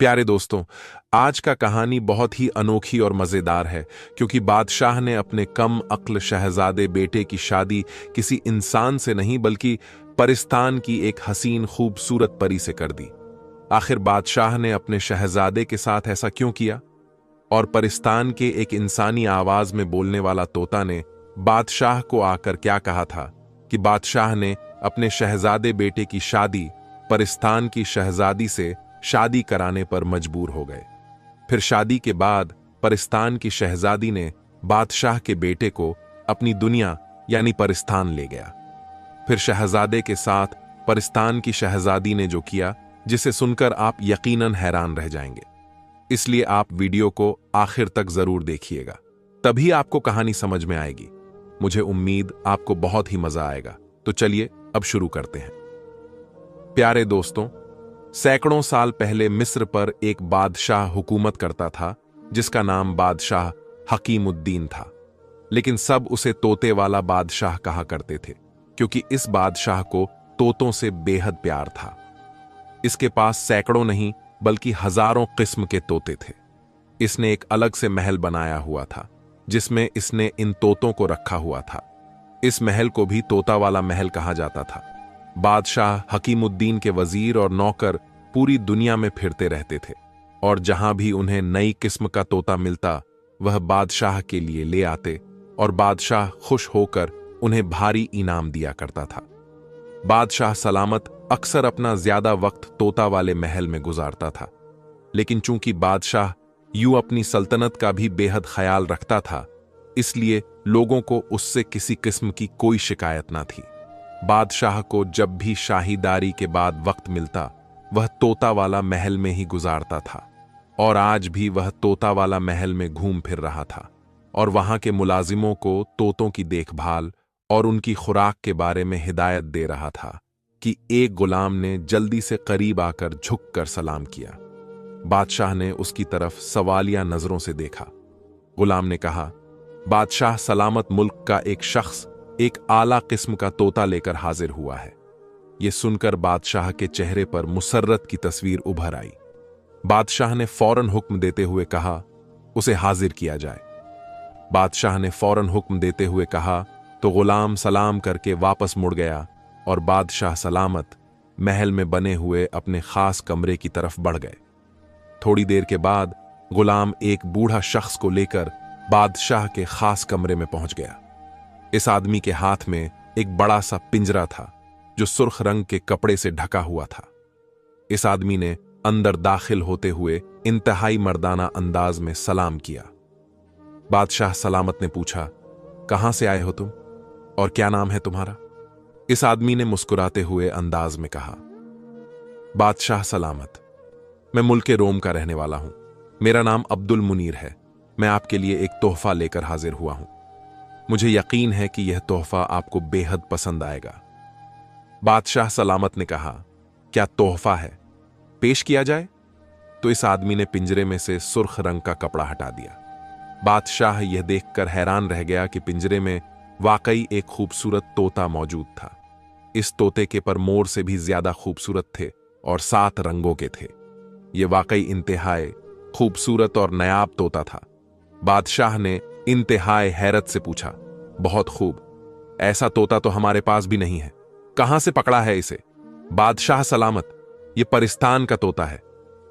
प्यारे दोस्तों, आज का कहानी बहुत ही अनोखी और मज़ेदार है क्योंकि बादशाह ने अपने कम अक्ल शहजादे बेटे की शादी किसी इंसान से नहीं बल्कि परिस्तान की एक हसीन खूबसूरत परी से कर दी। आखिर बादशाह ने अपने शहजादे के साथ ऐसा क्यों किया? और परिस्तान के एक इंसानी आवाज में बोलने वाला तोता ने बादशाह को आकर क्या कहा था कि बादशाह ने अपने शहजादे बेटे की शादी परिस्तान की शहजादी से शादी कराने पर मजबूर हो गए। फिर शादी के बाद परिस्तान की शहजादी ने बादशाह के बेटे को अपनी दुनिया यानी परिस्तान ले गया। फिर शहजादे के साथ परिस्तान की शहजादी ने जो किया, जिसे सुनकर आप यकीनन हैरान रह जाएंगे। इसलिए आप वीडियो को आखिर तक जरूर देखिएगा, तभी आपको कहानी समझ में आएगी। मुझे उम्मीद आपको बहुत ही मजा आएगा। तो चलिए अब शुरू करते हैं। प्यारे दोस्तों, सैकड़ों साल पहले मिस्र पर एक बादशाह हुकूमत करता था जिसका नाम बादशाह हकीमुद्दीन था। लेकिन सब उसे तोते वाला बादशाह कहा करते थे क्योंकि इस बादशाह को तोतों से बेहद प्यार था। इसके पास सैकड़ों नहीं बल्कि हजारों किस्म के तोते थे। इसने एक अलग से महल बनाया हुआ था जिसमें इसने इन तोतों को रखा हुआ था। इस महल को भी तोता वाला महल कहा जाता था। बादशाह हकीमुद्दीन के वजीर और नौकर पूरी दुनिया में फिरते रहते थे और जहां भी उन्हें नई किस्म का तोता मिलता वह बादशाह के लिए ले आते और बादशाह खुश होकर उन्हें भारी इनाम दिया करता था। बादशाह सलामत अक्सर अपना ज्यादा वक्त तोता वाले महल में गुजारता था, लेकिन चूंकि बादशाह यूं अपनी सल्तनत का भी बेहद ख्याल रखता था, इसलिए लोगों को उससे किसी किस्म की कोई शिकायत ना थी। बादशाह को जब भी शाहीदारी के बाद वक्त मिलता वह तोता वाला महल में ही गुजारता था और आज भी वह तोता वाला महल में घूम फिर रहा था और वहां के मुलाजिमों को तोतों की देखभाल और उनकी खुराक के बारे में हिदायत दे रहा था कि एक गुलाम ने जल्दी से करीब आकर झुककर सलाम किया। बादशाह ने उसकी तरफ सवालिया नजरों से देखा। गुलाम ने कहा, बादशाह सलामत मुल्क का एक शख्स एक आला किस्म का तोता लेकर हाजिर हुआ है। यह सुनकर बादशाह के चेहरे पर मुसर्रत की तस्वीर उभर आई। बादशाह ने फौरन हुक्म देते हुए कहा, उसे हाजिर किया जाए। बादशाह ने फौरन हुक्म देते हुए कहा तो गुलाम सलाम करके वापस मुड़ गया और बादशाह सलामत महल में बने हुए अपने खास कमरे की तरफ बढ़ गए। थोड़ी देर के बाद गुलाम एक बूढ़ा शख्स को लेकर बादशाह के खास कमरे में पहुंच गया। इस आदमी के हाथ में एक बड़ा सा पिंजरा था जो सुर्ख रंग के कपड़े से ढका हुआ था। इस आदमी ने अंदर दाखिल होते हुए इंतहाई मर्दाना अंदाज में सलाम किया। बादशाह सलामत ने पूछा, कहां से आए हो तुम और क्या नाम है तुम्हारा? इस आदमी ने मुस्कुराते हुए अंदाज में कहा, बादशाह सलामत, मैं मुल्के रोम का रहने वाला हूं। मेरा नाम अब्दुल मुनीर है। मैं आपके लिए एक तोहफा लेकर हाजिर हुआ हूं। मुझे यकीन है कि यह तोहफा आपको बेहद पसंद आएगा। बादशाह सलामत ने कहा, क्या तोहफा है? पेश किया जाए? तो इस आदमी ने पिंजरे में से सुर्ख रंग का कपड़ा हटा दिया। बादशाह यह देखकर हैरान रह गया कि पिंजरे में वाकई एक खूबसूरत तोता मौजूद था। इस तोते के पर मोर से भी ज्यादा खूबसूरत थे और 7 रंगों के थे। यह वाकई इंतहाई खूबसूरत और नायाब तोता था। बादशाह ने इंतहाई हैरत से पूछा, बहुत खूब, ऐसा तोता तो हमारे पास भी नहीं है। कहां से पकड़ा है इसे? बादशाह सलामत, यह परिस्तान का तोता है।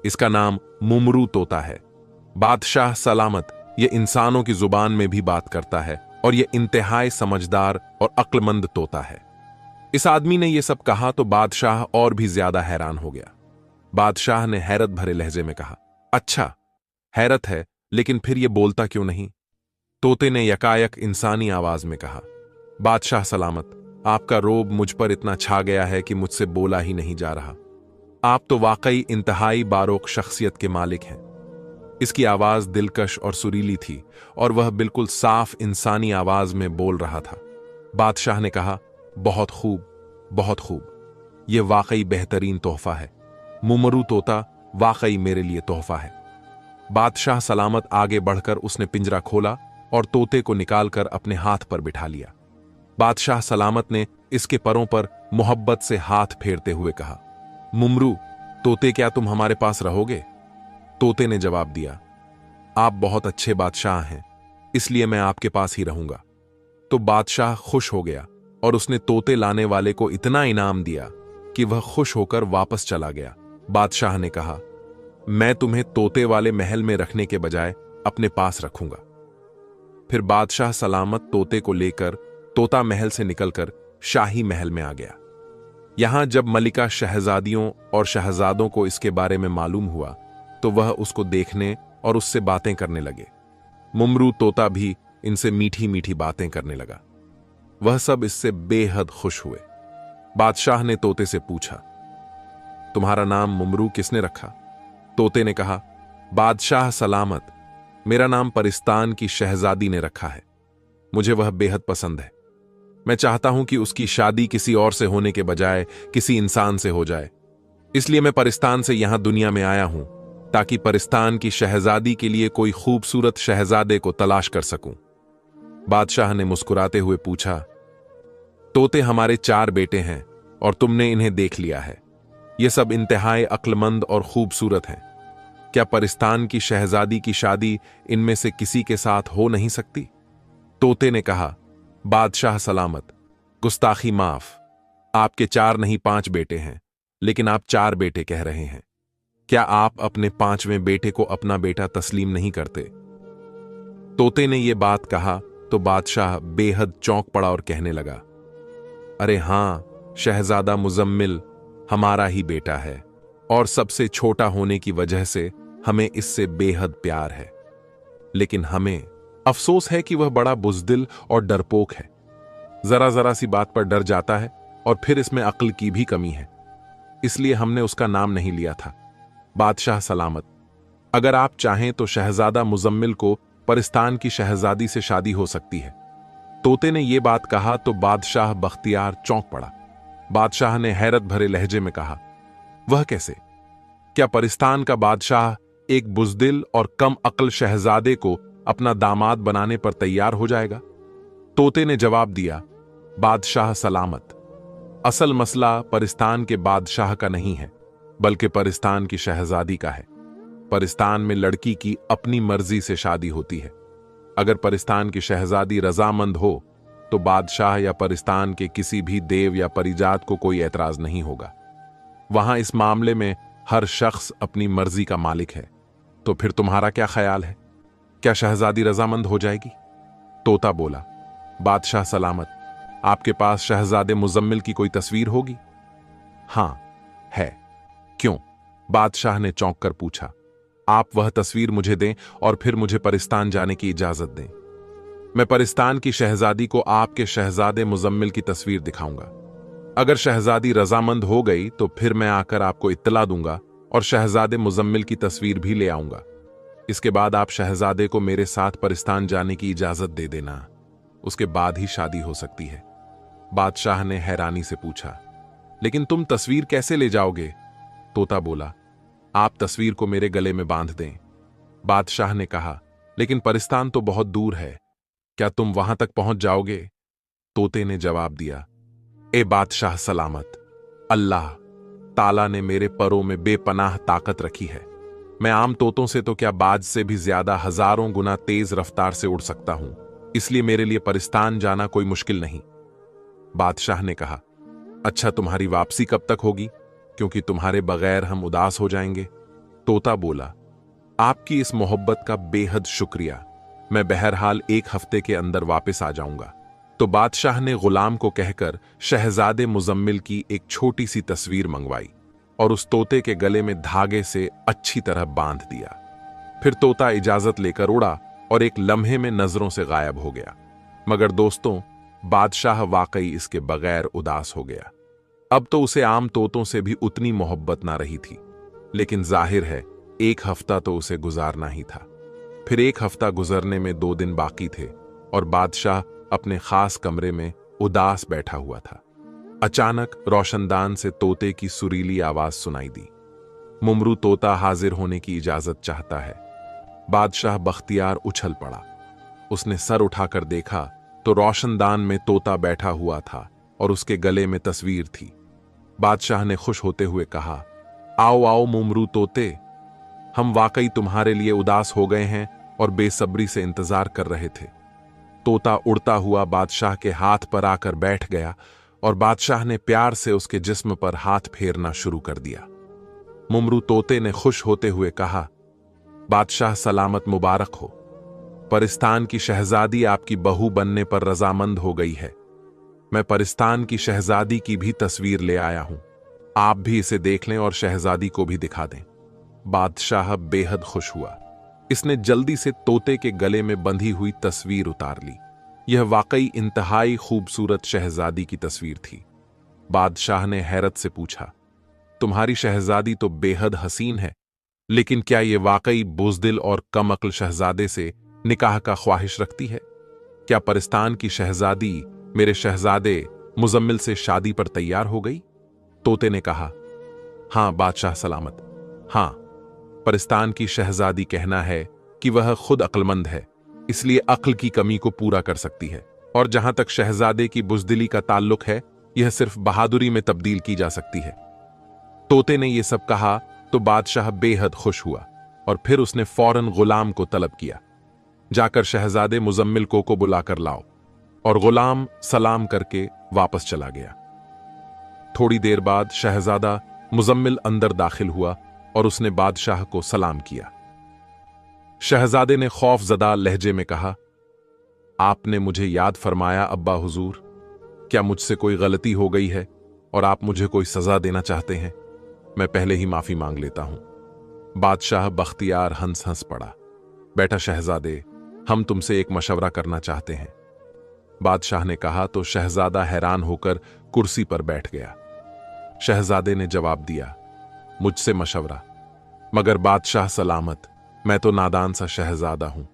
इसका नाम मुमरू तोता है। बादशाह सलामत, यह इंसानों की जुबान में भी बात करता है और यह इंतहाई समझदार और अक्लमंद तोता है। इस आदमी ने यह सब कहा तो बादशाह और भी ज्यादा हैरान हो गया। बादशाह ने हैरत भरे लहजे में कहा, अच्छा, हैरत है, लेकिन फिर यह बोलता क्यों नहीं? तोते ने यकायक इंसानी आवाज में कहा, बादशाह सलामत, आपका रोब मुझ पर इतना छा गया है कि मुझसे बोला ही नहीं जा रहा। आप तो वाकई इंतहाई बारोक शख्सियत के मालिक हैं। इसकी आवाज दिलकश और सुरीली थी और वह बिल्कुल साफ इंसानी आवाज में बोल रहा था। बादशाह ने कहा, बहुत खूब, बहुत खूब, यह वाकई बेहतरीन तोहफा है। मुमरू तोता वाकई मेरे लिए तोहफा है। बादशाह सलामत आगे बढ़कर उसने पिंजरा खोला और तोते को निकालकर अपने हाथ पर बिठा लिया। बादशाह सलामत ने इसके परों पर मोहब्बत से हाथ फेरते हुए कहा, मुमरू तोते, क्या तुम हमारे पास रहोगे? तोते ने जवाब दिया, आप बहुत अच्छे बादशाह हैं, इसलिए मैं आपके पास ही रहूंगा। तो बादशाह खुश हो गया और उसने तोते लाने वाले को इतना इनाम दिया कि वह खुश होकर वापस चला गया। बादशाह ने कहा, मैं तुम्हें तोते वाले महल में रखने के बजाय अपने पास रखूंगा। फिर बादशाह सलामत तोते को लेकर तोता महल से निकलकर शाही महल में आ गया। यहां जब मलिका शहजादियों और शहजादों को इसके बारे में मालूम हुआ तो वह उसको देखने और उससे बातें करने लगे। मुमरू तोता भी इनसे मीठी मीठी बातें करने लगा। वह सब इससे बेहद खुश हुए। बादशाह ने तोते से पूछा, तुम्हारा नाम मुमरू किसने रखा? तोते ने कहा, बादशाह सलामत, मेरा नाम परिस्तान की शहजादी ने रखा है। मुझे वह बेहद पसंद है। मैं चाहता हूं कि उसकी शादी किसी और से होने के बजाय किसी इंसान से हो जाए। इसलिए मैं परिस्तान से यहां दुनिया में आया हूं ताकि परिस्तान की शहजादी के लिए कोई खूबसूरत शहजादे को तलाश कर सकूं। बादशाह ने मुस्कुराते हुए पूछा, तोते हमारे 4 बेटे हैं और तुमने इन्हें देख लिया है। ये सब इंतहाई अक्लमंद और खूबसूरत हैं। क्या परिस्तान की शहजादी की शादी इनमें से किसी के साथ हो नहीं सकती? तोते ने कहा, बादशाह सलामत, गुस्ताखी माफ। आपके 4 नहीं 5 बेटे हैं, लेकिन आप 4 बेटे कह रहे हैं। क्या आप अपने 5वें बेटे को अपना बेटा तस्लीम नहीं करते? तोते ने यह बात कहा तो बादशाह बेहद चौंक पड़ा और कहने लगा, अरे हां, शहजादा मुजम्मिल हमारा ही बेटा है और सबसे छोटा होने की वजह से हमें इससे बेहद प्यार है। लेकिन हमें अफसोस है कि वह बड़ा बुज़दिल और डरपोक है। जरा जरा सी बात पर डर जाता है और फिर इसमें अक्ल की भी कमी है। इसलिए हमने उसका नाम नहीं लिया था। बादशाह सलामत, अगर आप चाहें तो शहजादा मुजम्मिल को परिस्तान की शहजादी से शादी हो सकती है। तोते ने यह बात कहा तो बादशाह बख्तियार चौंक पड़ा। बादशाह ने हैरत भरे लहजे में कहा, वह कैसे? क्या परिस्तान का बादशाह एक बुज़दिल और कम अक्ल शहजादे को अपना दामाद बनाने पर तैयार हो जाएगा? तोते ने जवाब दिया, बादशाह सलामत, असल मसला परिस्तान के बादशाह का नहीं है, बल्कि परिस्तान की शहजादी का है। परिस्तान में लड़की की अपनी मर्जी से शादी होती है। अगर परिस्तान की शहजादी रजामंद हो तो बादशाह या परिस्तान के किसी भी देव या परिजात को कोई ऐतराज नहीं होगा। वहां इस मामले में हर शख्स अपनी मर्जी का मालिक है। तो फिर तुम्हारा क्या ख्याल है? क्या शहजादी रजामंद हो जाएगी? तोता बोला, बादशाह सलामत, आपके पास शहजादे मुजम्मिल की कोई तस्वीर होगी? हां है। क्यों? बादशाह ने चौंक कर पूछा। आप वह तस्वीर मुझे दें और फिर मुझे परिस्तान जाने की इजाजत दें। मैं परिस्तान की शहजादी को आपके शहजादे मुजम्मिल की तस्वीर दिखाऊंगा। अगर शहजादी रजामंद हो गई तो फिर मैं आकर आपको इत्तला दूंगा और शहजादे मुजम्मिल की तस्वीर भी ले आऊंगा। इसके बाद आप शहजादे को मेरे साथ परिस्तान जाने की इजाजत दे देना। उसके बाद ही शादी हो सकती है। बादशाह ने हैरानी से पूछा, लेकिन तुम तस्वीर कैसे ले जाओगे? तोता बोला, आप तस्वीर को मेरे गले में बांध दें। बादशाह ने कहा, लेकिन परिस्तान तो बहुत दूर है, क्या तुम वहां तक पहुंच जाओगे? तोते ने जवाब दिया, ए बादशाह सलामत, अल्लाह ताला ने मेरे परों में बेपनाह ताकत रखी है। मैं आम तोतों से तो क्या बाज से भी ज्यादा हजारों गुना तेज रफ्तार से उड़ सकता हूं, इसलिए मेरे लिए परिस्तान जाना कोई मुश्किल नहीं। बादशाह ने कहा, अच्छा तुम्हारी वापसी कब तक होगी, क्योंकि तुम्हारे बगैर हम उदास हो जाएंगे। तोता बोला, आपकी इस मोहब्बत का बेहद शुक्रिया। मैं बहरहाल 1 हफ्ते के अंदर वापस आ जाऊंगा। तो बादशाह ने गुलाम को कहकर शहजादे मुजम्मिल की एक छोटी सी तस्वीर मंगवाई और उस तोते के गले में धागे से अच्छी तरह बांध दिया। फिर तोता इजाजत लेकर उड़ा और एक लम्हे में नजरों से गायब हो गया। मगर दोस्तों, बादशाह वाकई इसके बगैर उदास हो गया। अब तो उसे आम तोतों से भी उतनी मोहब्बत ना रही थी, लेकिन जाहिर है 1 हफ्ता तो उसे गुजारना ही था। फिर 1 हफ्ता गुजरने में 2 दिन बाकी थे और बादशाह अपने खास कमरे में उदास बैठा हुआ था। अचानक रोशनदान से तोते की सुरीली आवाज सुनाई दी। मुमरू तोता हाजिर होने की इजाजत चाहता है। बादशाह बख्तियार उछल पड़ा। उसने सर उठाकर देखा तो रोशनदान में तोता बैठा हुआ था और उसके गले में तस्वीर थी। बादशाह ने खुश होते हुए कहा, आओ आओ मुमरू तोते, हम वाकई तुम्हारे लिए उदास हो गए हैं और बेसब्री से इंतजार कर रहे थे। तोता उड़ता हुआ बादशाह के हाथ पर आकर बैठ गया और बादशाह ने प्यार से उसके जिस्म पर हाथ फेरना शुरू कर दिया। मुमरू तोते ने खुश होते हुए कहा, बादशाह सलामत मुबारक हो। परिस्तान की शहजादी आपकी बहू बनने पर रजामंद हो गई है। मैं परिस्तान की शहजादी की भी तस्वीर ले आया हूं। आप भी इसे देख लें और शहजादी को भी दिखा दें। बादशाह बेहद खुश हुआ। इसने जल्दी से तोते के गले में बंधी हुई तस्वीर उतार ली। यह वाकई इंतहाई खूबसूरत शहजादी की तस्वीर थी। बादशाह ने हैरत से पूछा, तुम्हारी शहजादी तो बेहद हसीन है, लेकिन क्या यह वाकई बुज़दिल और कम अक्ल शहजादे से निकाह का ख्वाहिश रखती है? क्या परिस्तान की शहजादी मेरे शहजादे मुजम्मिल से शादी पर तैयार हो गई? तोते ने कहा, हां बादशाह सलामत, हां। परिस्तान की शहजादी कहना है कि वह खुद अक्लमंद है, इसलिए अक्ल की कमी को पूरा कर सकती है, और जहां तक शहजादे की बुज़दिली का ताल्लुक है, यह सिर्फ बहादुरी में तब्दील की जा सकती है। तोते ने यह सब कहा तो बादशाह बेहद खुश हुआ और फिर उसने फौरन गुलाम को तलब किया, जाकर शहजादे मुजम्मिल को बुलाकर लाओ। और गुलाम सलाम करके वापस चला गया। थोड़ी देर बाद शहजादा मुजम्मिल अंदर दाखिल हुआ और उसने बादशाह को सलाम किया। शहजादे ने खौफजदा लहजे में कहा, आपने मुझे याद फरमाया अब्बा हुजूर, क्या मुझसे कोई गलती हो गई है और आप मुझे कोई सजा देना चाहते हैं? मैं पहले ही माफी मांग लेता हूं। बादशाह बख्तियार हंस हंस पड़ा। बेटा शहजादे, हम तुमसे एक मशवरा करना चाहते हैं। बादशाह ने कहा तो शहजादा हैरान होकर कुर्सी पर बैठ गया। शहजादे ने जवाब दिया, मुझसे मशवरा? मगर बादशाह सलामत, मैं तो नादान सा शहजादा हूं।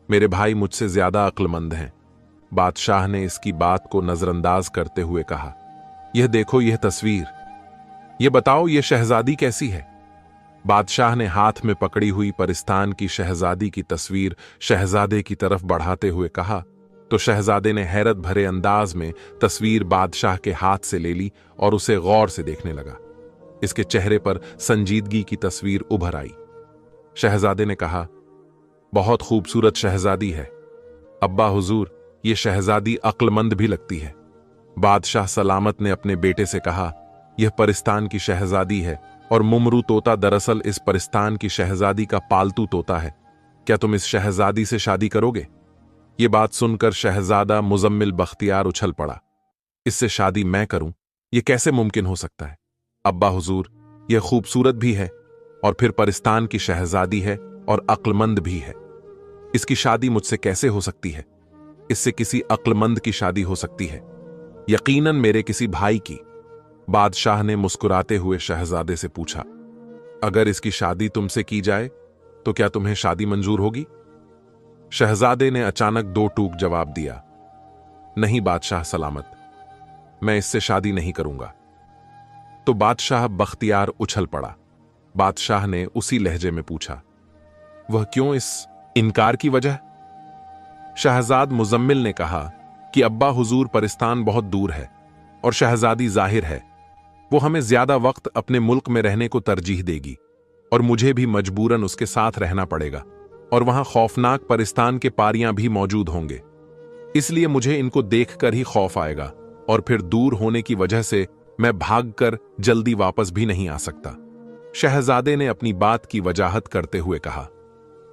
मेरे भाई मुझसे ज्यादा अक्लमंद हैं। बादशाह ने इसकी बात को नजरअंदाज करते हुए कहा, यह देखो, यह तस्वीर, यह बताओ यह शहजादी कैसी है? बादशाह ने हाथ में पकड़ी हुई परिस्तान की शहजादी की तस्वीर शहजादे की तरफ बढ़ाते हुए कहा तो शहजादे ने हैरत भरे अंदाज में तस्वीर बादशाह के हाथ से ले ली और उसे गौर से देखने लगा। इसके चेहरे पर संजीदगी की तस्वीर उभर आई। शहजादे ने कहा, बहुत खूबसूरत शहजादी है अब्बा हुजूर, ये शहजादी अक्लमंद भी लगती है। बादशाह सलामत ने अपने बेटे से कहा, यह परिस्तान की शहजादी है और मुमरू तोता दरअसल इस परिस्तान की शहजादी का पालतू तोता है। क्या तुम इस शहजादी से शादी करोगे? ये बात सुनकर शहजादा मुजम्मिल बख्तियार उछल पड़ा। इससे शादी मैं करूं, यह कैसे मुमकिन हो सकता है? अब्बा हुजूर, यह खूबसूरत भी है और फिर परिस्तान की शहजादी है और अक्लमंद भी है। इसकी शादी मुझसे कैसे हो सकती है? इससे किसी अक्लमंद की शादी हो सकती है, यकीनन मेरे किसी भाई की। बादशाह ने मुस्कुराते हुए शहजादे से पूछा, अगर इसकी शादी तुमसे की जाए तो क्या तुम्हें शादी मंजूर होगी? शहजादे ने अचानक दो टूक जवाब दिया, नहीं बादशाह सलामत, मैं इससे शादी नहीं करूंगा। तो बादशाह बख्तियार उछल पड़ा। बादशाह ने उसी लहजे में पूछा, वह क्यों, इस इनकार की वजह? शहजाद मुजम्मिल ने कहा कि अब्बा हुजूर, परिस्तान बहुत दूर है और शहजादी जाहिर है वो हमें ज्यादा वक्त अपने मुल्क में रहने को तरजीह देगी और मुझे भी मजबूरन उसके साथ रहना पड़ेगा और वहां खौफनाक परिस्तान के पारियां भी मौजूद होंगे। इसलिए मुझे इनको देखकर ही खौफ आएगा और फिर दूर होने की वजह से मैं भागकर जल्दी वापस भी नहीं आ सकता। शहजादे ने अपनी बात की वजाहत करते हुए कहा,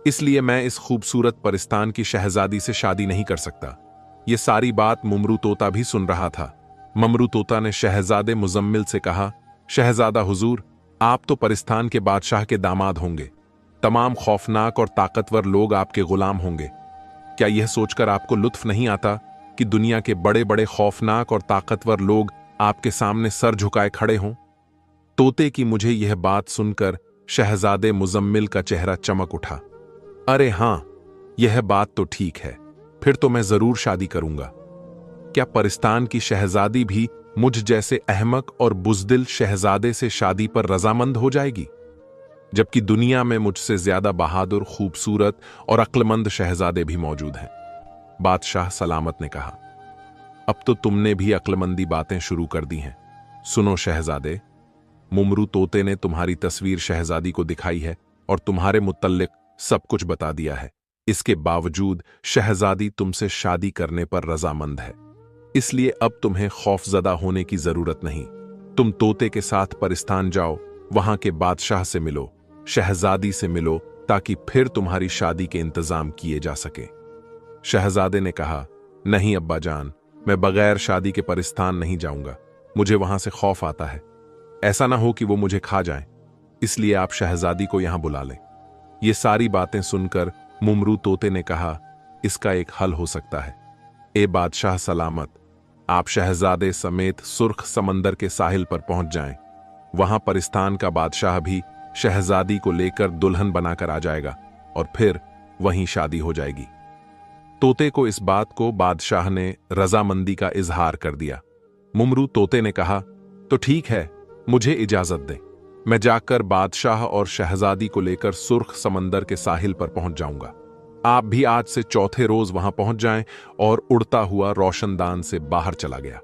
इसलिए मैं इस खूबसूरत परिस्तान की शहजादी से शादी नहीं कर सकता। यह सारी बात मुमरू तोता भी सुन रहा था। ममरू तोता ने शहजादे मुजम्मिल से कहा, शहजादा हुजूर, आप तो परिस्तान के बादशाह के दामाद होंगे। तमाम खौफनाक और ताकतवर लोग आपके गुलाम होंगे। क्या यह सोचकर आपको लुत्फ नहीं आता कि दुनिया के बड़े बड़े खौफनाक और ताकतवर लोग आपके सामने सर झुकाए खड़े हों? तोते की मुझे यह बात सुनकर शहजादे मुजम्मिल का चेहरा चमक उठा। अरे हां, यह बात तो ठीक है, फिर तो मैं जरूर शादी करूंगा। क्या परिस्तान की शहजादी भी मुझ जैसे अहमक और बुज़दिल शहजादे से शादी पर रजामंद हो जाएगी, जबकि दुनिया में मुझसे ज्यादा बहादुर, खूबसूरत और अक्लमंद शहजादे भी मौजूद हैं? बादशाह सलामत ने कहा, अब तो तुमने भी अक्लमंदी बातें शुरू कर दी हैं। सुनो शहजादे, मुमरू तोते ने तुम्हारी तस्वीर शहजादी को दिखाई है और तुम्हारे मुत्तल्लिक सब कुछ बता दिया है। इसके बावजूद शहजादी तुमसे शादी करने पर रजामंद है, इसलिए अब तुम्हें खौफजदा होने की जरूरत नहीं। तुम तोते के साथ परिस्तान जाओ, वहां के बादशाह से मिलो, शहजादी से मिलो, ताकि फिर तुम्हारी शादी के इंतजाम किए जा सके। शहजादे ने कहा, नहीं अब्बा जान, मैं बगैर शादी के परिस्तान नहीं जाऊंगा। मुझे वहां से खौफ आता है, ऐसा ना हो कि वो मुझे खा जाएं। इसलिए आप शहजादी को यहां बुला लें। ये सारी बातें सुनकर मुमरू तोते ने कहा, इसका एक हल हो सकता है। ए बादशाह सलामत, आप शहजादे समेत सुर्ख समंदर के साहिल पर पहुंच जाएं। वहां परिस्तान का बादशाह भी शहजादी को लेकर दुल्हन बनाकर आ जाएगा और फिर वहीं शादी हो जाएगी। तोते को इस बात को बादशाह ने रजामंदी का इजहार कर दिया। मुमरू तोते ने कहा, तो ठीक है, मुझे इजाजत दें। मैं जाकर बादशाह और शहजादी को लेकर सुर्ख समंदर के साहिल पर पहुंच जाऊंगा। आप भी आज से चौथे रोज वहां पहुंच जाएं। और उड़ता हुआ रोशनदान से बाहर चला गया।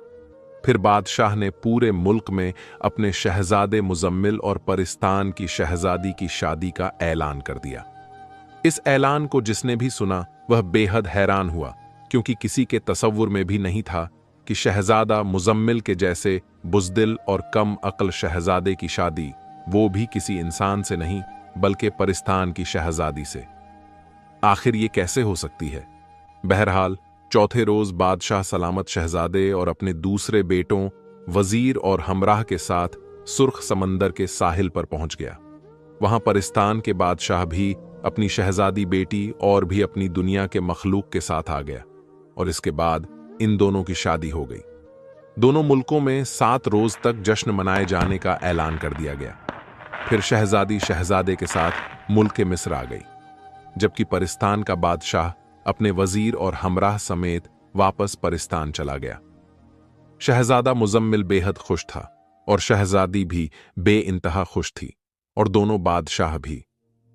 फिर बादशाह ने पूरे मुल्क में अपने शहजादे मुजम्मिल और परिस्तान की शहजादी की शादी का ऐलान कर दिया। इस ऐलान को जिसने भी सुना वह बेहद हैरान हुआ, क्योंकि किसी के तसव्वुर में भी नहीं था कि शहजादा मुजम्मिल के जैसे बुज़दिल और कम अक्ल शहजादे की शादी, वो भी किसी इंसान से नहीं बल्कि परिस्तान की शहजादी से। आखिर ये कैसे हो सकती है? बहरहाल चौथे रोज बादशाह सलामत शहजादे और अपने दूसरे बेटों वजीर और हमराह के साथ सुर्ख समंदर के साहिल पर पहुंच गया। वहां परिस्तान के बादशाह भी अपनी शहजादी बेटी और भी अपनी दुनिया के मखलूक के साथ आ गया और इसके बाद इन दोनों की शादी हो गई। दोनों मुल्कों में 7 रोज तक जश्न मनाए जाने का ऐलान कर दिया गया। फिर शहजादी शहजादे के साथ मुल्क मिस्र आ गई, जबकि परिस्तान का बादशाह अपने वजीर और हमराह समेत वापस परिस्तान चला गया। शहजादा मुजम्मिल बेहद खुश था और शहजादी भी बेइंतहा खुश थी, और दोनों बादशाह भी,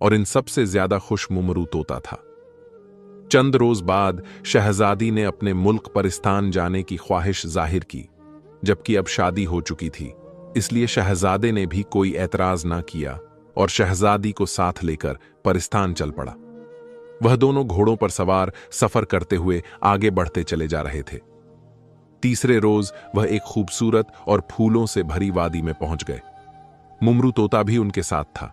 और इन सबसे ज्यादा खुश मुमरू तोता था। चंद रोज बाद शहजादी ने अपने मुल्क परिस्तान जाने की ख्वाहिश जाहिर की, जबकि अब शादी हो चुकी थी, इसलिए शहजादे ने भी कोई एतराज ना किया और शहजादी को साथ लेकर परिस्तान चल पड़ा। वह दोनों घोड़ों पर सवार सफर करते हुए आगे बढ़ते चले जा रहे थे। तीसरे रोज वह एक खूबसूरत और फूलों से भरी वादी में पहुंच गए। मुमरू तोता भी उनके साथ था।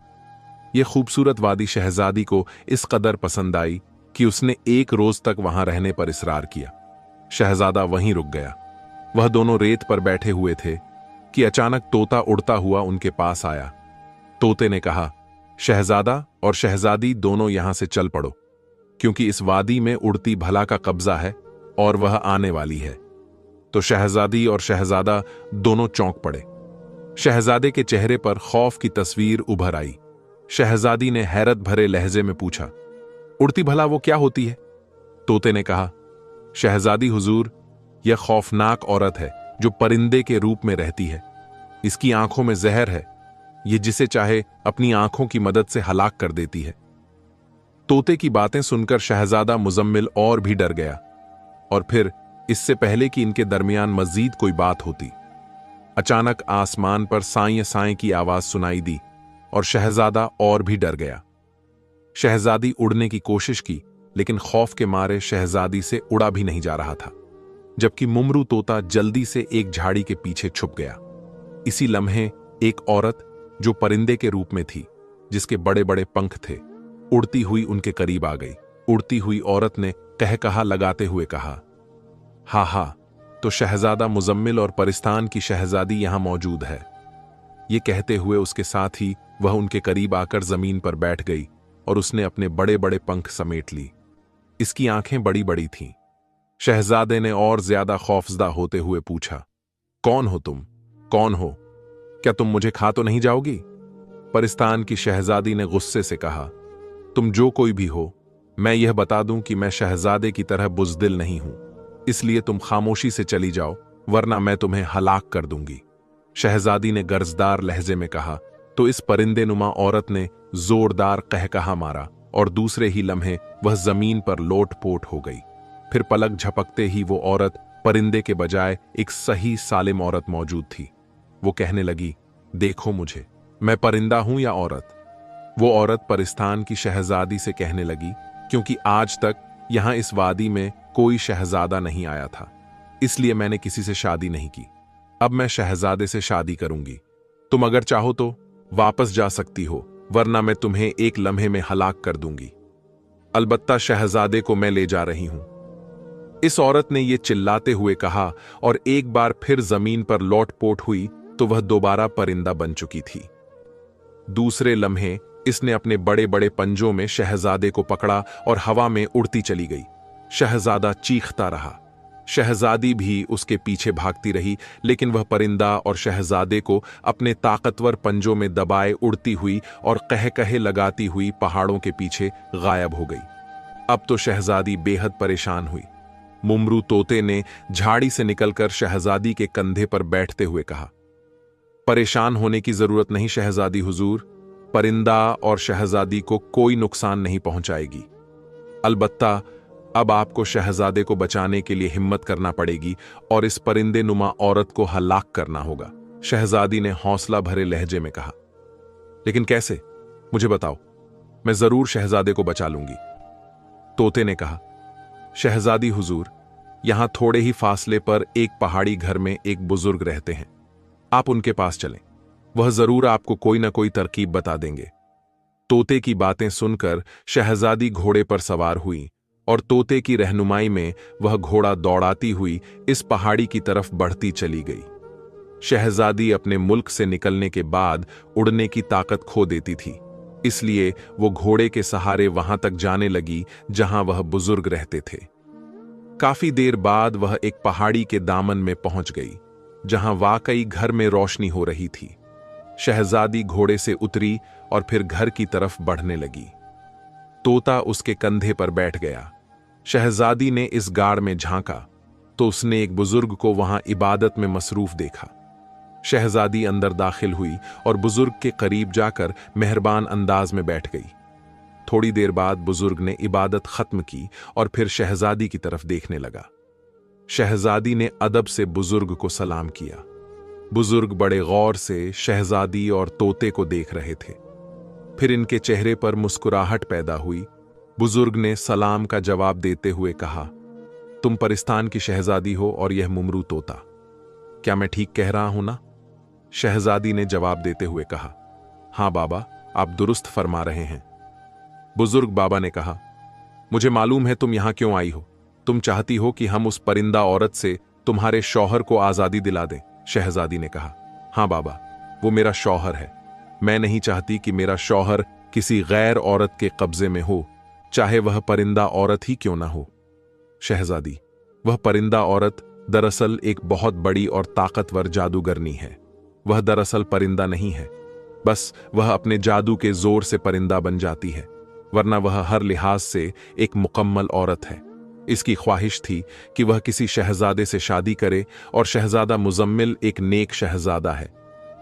यह खूबसूरत वादी शहजादी को इस कदर पसंद आई कि उसने 1 रोज तक वहां रहने पर इसरार किया। शहजादा वहीं रुक गया। वह दोनों रेत पर बैठे हुए थे कि अचानक तोता उड़ता हुआ उनके पास आया। तोते ने कहा, शहजादा और शहजादी दोनों यहां से चल पड़ो, क्योंकि इस वादी में उड़ती भला का कब्जा है और वह आने वाली है। तो शहजादी और शहजादा दोनों चौंक पड़े। शहजादे के चेहरे पर खौफ की तस्वीर उभर आई। शहजादी ने हैरत भरे लहजे में पूछा, उड़ती भला वो क्या होती है? तोते ने कहा, शहजादी हुजूर, यह खौफनाक औरत है जो परिंदे के रूप में रहती है। इसकी आंखों में जहर है, ये जिसे चाहे अपनी आंखों की मदद से हलाक कर देती है। तोते की बातें सुनकर शहजादा मुजम्मिल और भी डर गया, और फिर इससे पहले कि इनके दरमियान मजीद कोई बात होती, अचानक आसमान पर साएं साएं की आवाज सुनाई दी और शहजादा और भी डर गया। शहजादी उड़ने की कोशिश की, लेकिन खौफ के मारे शहजादी से उड़ा भी नहीं जा रहा था, जबकि मुमरू तोता जल्दी से एक झाड़ी के पीछे छुप गया। इसी लम्हे एक औरत जो परिंदे के रूप में थी, जिसके बड़े बड़े पंख थे, उड़ती हुई उनके करीब आ गई। उड़ती हुई औरत ने कहकहा लगाते हुए कहा, हा हा, तो शहजादा मुजम्मिल और परिस्तान की शहजादी यहां मौजूद है। ये कहते हुए उसके साथ ही वह उनके करीब आकर जमीन पर बैठ गई और उसने अपने बड़े बड़े पंख समेट ली। इसकी आंखें बड़ी बड़ी थीं। शहजादे ने और ज्यादा खौफजदा होते हुए पूछा, कौन हो तुम? कौन हो? क्या तुम मुझे खा तो नहीं जाओगी? परिस्तान की शहजादी ने गुस्से से कहा, तुम जो कोई भी हो, मैं यह बता दूं कि मैं शहजादे की तरह बुज़दिल नहीं हूं, इसलिए तुम खामोशी से चली जाओ, वरना मैं तुम्हें हलाक कर दूंगी। शहजादी ने गर्जदार लहजे में कहा। तो इस परिंदे नुमा औरत ने जोरदार कहकहा मारा और दूसरे ही लम्हे वह जमीन पर लोट-पोट हो गई। फिर पलक झपकते ही वो औरत परिंदे के बजाय एक सही सालिम औरत मौजूद थी। वो कहने लगी, देखो मुझे, मैं परिंदा हूं या औरत? वो औरत परिस्तान की शहजादी से कहने लगी, क्योंकि आज तक यहां इस वादी में कोई शहजादा नहीं आया था, इसलिए मैंने किसी से शादी नहीं की। अब मैं शहजादे से शादी करूंगी। तुम अगर चाहो तो वापस जा सकती हो, वरना मैं तुम्हें एक लम्हे में हलाक कर दूंगी। अलबत्ता शहजादे को मैं ले जा रही हूं। इस औरत ने यह चिल्लाते हुए कहा और एक बार फिर जमीन पर लौटपोट हुई तो वह दोबारा परिंदा बन चुकी थी। दूसरे लम्हे इसने अपने बड़े बड़े पंजों में शहजादे को पकड़ा और हवा में उड़ती चली गई। शहजादा चीखता रहा। शहजादी भी उसके पीछे भागती रही, लेकिन वह परिंदा और शहजादे को अपने ताकतवर पंजों में दबाए उड़ती हुई और कहकहे लगाती हुई पहाड़ों के पीछे गायब हो गई। अब तो शहजादी बेहद परेशान हुई। मुमरू तोते ने झाड़ी से निकलकर शहजादी के कंधे पर बैठते हुए कहा, परेशान होने की जरूरत नहीं शहजादी हुजूर, परिंदा और शहजादी को कोई नुकसान नहीं पहुंचाएगी। अलबत्ता अब आपको शहजादे को बचाने के लिए हिम्मत करना पड़ेगी और इस परिंदे नुमा औरत को हलाक करना होगा। शहजादी ने हौसला भरे लहजे में कहा, लेकिन कैसे? मुझे बताओ, मैं जरूर शहजादे को बचा लूंगी। तोते ने कहा, शहजादी हुजूर, यहां थोड़े ही फासले पर एक पहाड़ी घर में एक बुजुर्ग रहते हैं। आप उनके पास चलें, वह जरूर आपको कोई ना कोई तरकीब बता देंगे। तोते की बातें सुनकर शहजादी घोड़े पर सवार हुई और तोते की रहनुमाई में वह घोड़ा दौड़ाती हुई इस पहाड़ी की तरफ बढ़ती चली गई। शहजादी अपने मुल्क से निकलने के बाद उड़ने की ताकत खो देती थी, इसलिए वो घोड़े के सहारे वहां तक जाने लगी जहां वह बुजुर्ग रहते थे। काफी देर बाद वह एक पहाड़ी के दामन में पहुंच गई, जहां वाकई घर में रोशनी हो रही थी। शहजादी घोड़े से उतरी और फिर घर की तरफ बढ़ने लगी। तोता उसके कंधे पर बैठ गया। शहजादी ने इस गाड़ में झांका तो उसने एक बुजुर्ग को वहां इबादत में मसरूफ देखा। शहजादी अंदर दाखिल हुई और बुजुर्ग के करीब जाकर मेहरबान अंदाज में बैठ गई। थोड़ी देर बाद बुजुर्ग ने इबादत खत्म की और फिर शहजादी की तरफ देखने लगा। शहजादी ने अदब से बुजुर्ग को सलाम किया। बुजुर्ग बड़े गौर से शहजादी और तोते को देख रहे थे। फिर इनके चेहरे पर मुस्कुराहट पैदा हुई। बुजुर्ग ने सलाम का जवाब देते हुए कहा, तुम परिस्तान की शहजादी हो और यह मुमरू तोता, क्या मैं ठीक कह रहा हूं ना? शहजादी ने जवाब देते हुए कहा, हां बाबा, आप दुरुस्त फरमा रहे हैं। बुजुर्ग बाबा ने कहा, मुझे मालूम है तुम यहां क्यों आई हो। तुम चाहती हो कि हम उस परिंदा औरत से तुम्हारे शौहर को आजादी दिला दें। शहजादी ने कहा, हां बाबा, वो मेरा शौहर है। मैं नहीं चाहती कि मेरा शौहर किसी गैर औरत के कब्जे में हो, चाहे वह परिंदा औरत ही क्यों ना हो। शहजादी, वह परिंदा औरत दरअसल एक बहुत बड़ी और ताकतवर जादूगरनी है। वह दरअसल परिंदा नहीं है, बस वह अपने जादू के जोर से परिंदा बन जाती है, वरना वह हर लिहाज से एक मुकम्मल औरत है। इसकी ख्वाहिश थी कि वह किसी शहजादे से शादी करे और शहजादा मुजम्मिल एक नेक शहजादा है।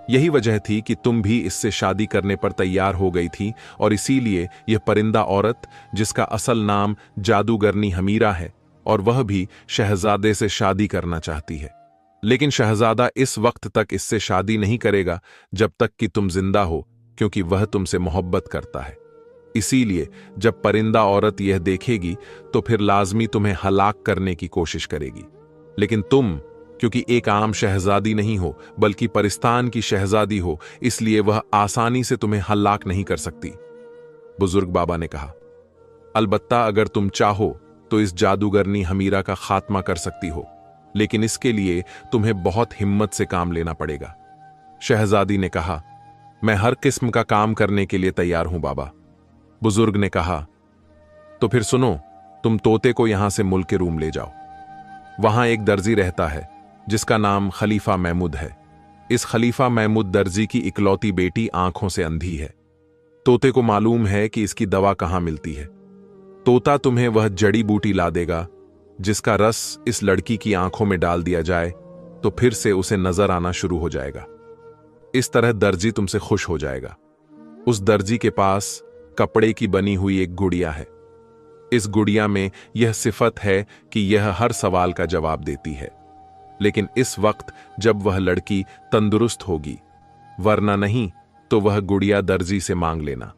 यही वजह थी कि तुम भी इससे शादी करने पर तैयार हो गई थी और इसीलिए यह परिंदा औरत, जिसका असल नाम जादूगरनी हमीरा है, और वह भी शहजादे से शादी करना चाहती है। लेकिन शहजादा इस वक्त तक इससे शादी नहीं करेगा जब तक कि तुम जिंदा हो, क्योंकि वह तुमसे मोहब्बत करता है। इसीलिए जब परिंदा औरत यह देखेगी तो फिर लाजमी तुम्हें हलाक करने की कोशिश करेगी। लेकिन तुम, क्योंकि एक आम शहजादी नहीं हो बल्कि परिस्तान की शहजादी हो, इसलिए वह आसानी से तुम्हें हलाक नहीं कर सकती। बुजुर्ग बाबा ने कहा, अलबत्ता अगर तुम चाहो तो इस जादूगरनी हमीरा का खात्मा कर सकती हो, लेकिन इसके लिए तुम्हें बहुत हिम्मत से काम लेना पड़ेगा। शहजादी ने कहा, मैं हर किस्म का काम करने के लिए तैयार हूं बाबा। बुजुर्ग ने कहा, तो फिर सुनो, तुम तोते को यहां से मुल्क के रूम ले जाओ। वहां एक दर्जी रहता है जिसका नाम खलीफा महमूद है। इस खलीफा महमूद दर्जी की इकलौती बेटी आंखों से अंधी है। तोते को मालूम है कि इसकी दवा कहां मिलती है। तोता तुम्हें वह जड़ी बूटी ला देगा जिसका रस इस लड़की की आंखों में डाल दिया जाए तो फिर से उसे नजर आना शुरू हो जाएगा। इस तरह दर्जी तुमसे खुश हो जाएगा। उस दर्जी के पास कपड़े की बनी हुई एक गुड़िया है। इस गुड़िया में यह सिफत है कि यह हर सवाल का जवाब देती है, लेकिन इस वक्त जब वह लड़की तंदुरुस्त होगी, वरना नहीं तो वह गुड़िया दर्जी से मांग लेना।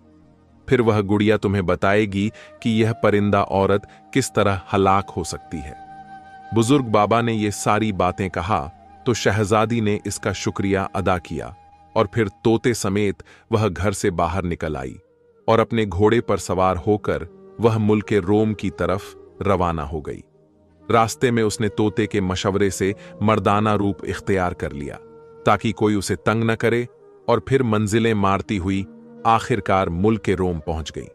फिर वह गुड़िया तुम्हें बताएगी कि यह परिंदा औरत किस तरह हलाक हो सकती है। बुजुर्ग बाबा ने ये सारी बातें कहा तो शहजादी ने इसका शुक्रिया अदा किया और फिर तोते समेत वह घर से बाहर निकल आई और अपने घोड़े पर सवार होकर वह मुल्क रोम की तरफ रवाना हो गई। रास्ते में उसने तोते के मशवरे से मर्दाना रूप इख्तियार कर लिया ताकि कोई उसे तंग न करे, और फिर मंजिलें मारती हुई आखिरकार मुल्क रोम पहुंच गई।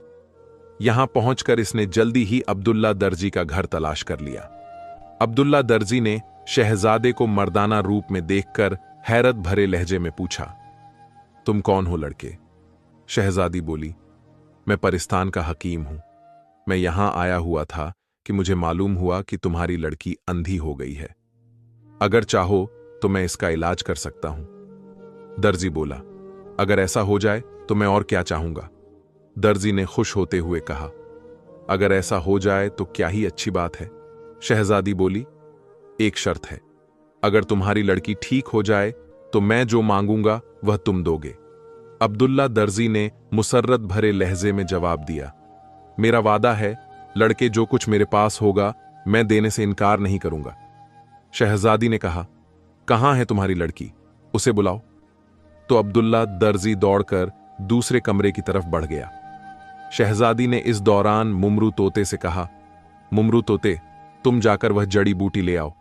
यहां पहुंचकर इसने जल्दी ही अब्दुल्ला दर्जी का घर तलाश कर लिया। अब्दुल्ला दर्जी ने शहजादे को मर्दाना रूप में देखकर हैरत भरे लहजे में पूछा, तुम कौन हो लड़के? शहजादी बोली, मैं परिस्तान का हकीम हूं। मैं यहां आया हुआ था कि मुझे मालूम हुआ कि तुम्हारी लड़की अंधी हो गई है। अगर चाहो तो मैं इसका इलाज कर सकता हूं। दर्जी बोला, अगर ऐसा हो जाए तो मैं और क्या चाहूंगा। दर्जी ने खुश होते हुए कहा, अगर ऐसा हो जाए तो क्या ही अच्छी बात है। शहजादी बोली, एक शर्त है, अगर तुम्हारी लड़की ठीक हो जाए तो मैं जो मांगूंगा वह तुम दोगे। अब्दुल्ला दर्जी ने मुसर्रत भरे लहजे में जवाब दिया, मेरा वादा है, लड़के जो कुछ मेरे पास होगा मैं देने से इनकार नहीं करूंगा। शहजादी ने कहा, कहां है तुम्हारी लड़की? उसे बुलाओ। तो अब्दुल्ला दर्जी दौड़कर दूसरे कमरे की तरफ बढ़ गया। शहजादी ने इस दौरान मुमरू तोते से कहा, मुमरू तोते, तुम जाकर वह जड़ी बूटी ले आओ।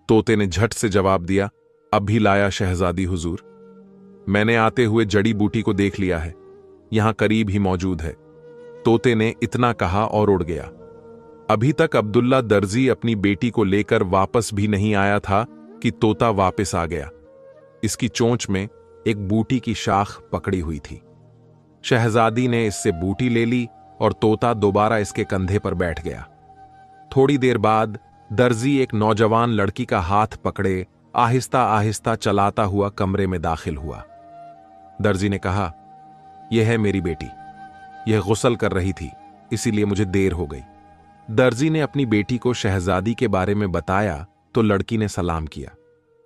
तोते ने झट से जवाब दिया, अभी लाया शहजादी हुजूर। मैंने आते हुए जड़ी बूटी को देख लिया है, यहां करीब ही मौजूद है। तोते ने इतना कहा और उड़ गया। अभी तक अब्दुल्ला दर्जी अपनी बेटी को लेकर वापस भी नहीं आया था कि तोता वापस आ गया। इसकी चोंच में एक बूटी की शाख पकड़ी हुई थी। शहजादी ने इससे बूटी ले ली और तोता दोबारा इसके कंधे पर बैठ गया। थोड़ी देर बाद दर्जी एक नौजवान लड़की का हाथ पकड़े आहिस्ता आहिस्ता चलाता हुआ कमरे में दाखिल हुआ। दर्जी ने कहा, यह है मेरी बेटी, यह गुस्ल कर रही थी, इसीलिए मुझे देर हो गई। दर्जी ने अपनी बेटी को शहजादी के बारे में बताया तो लड़की ने सलाम किया।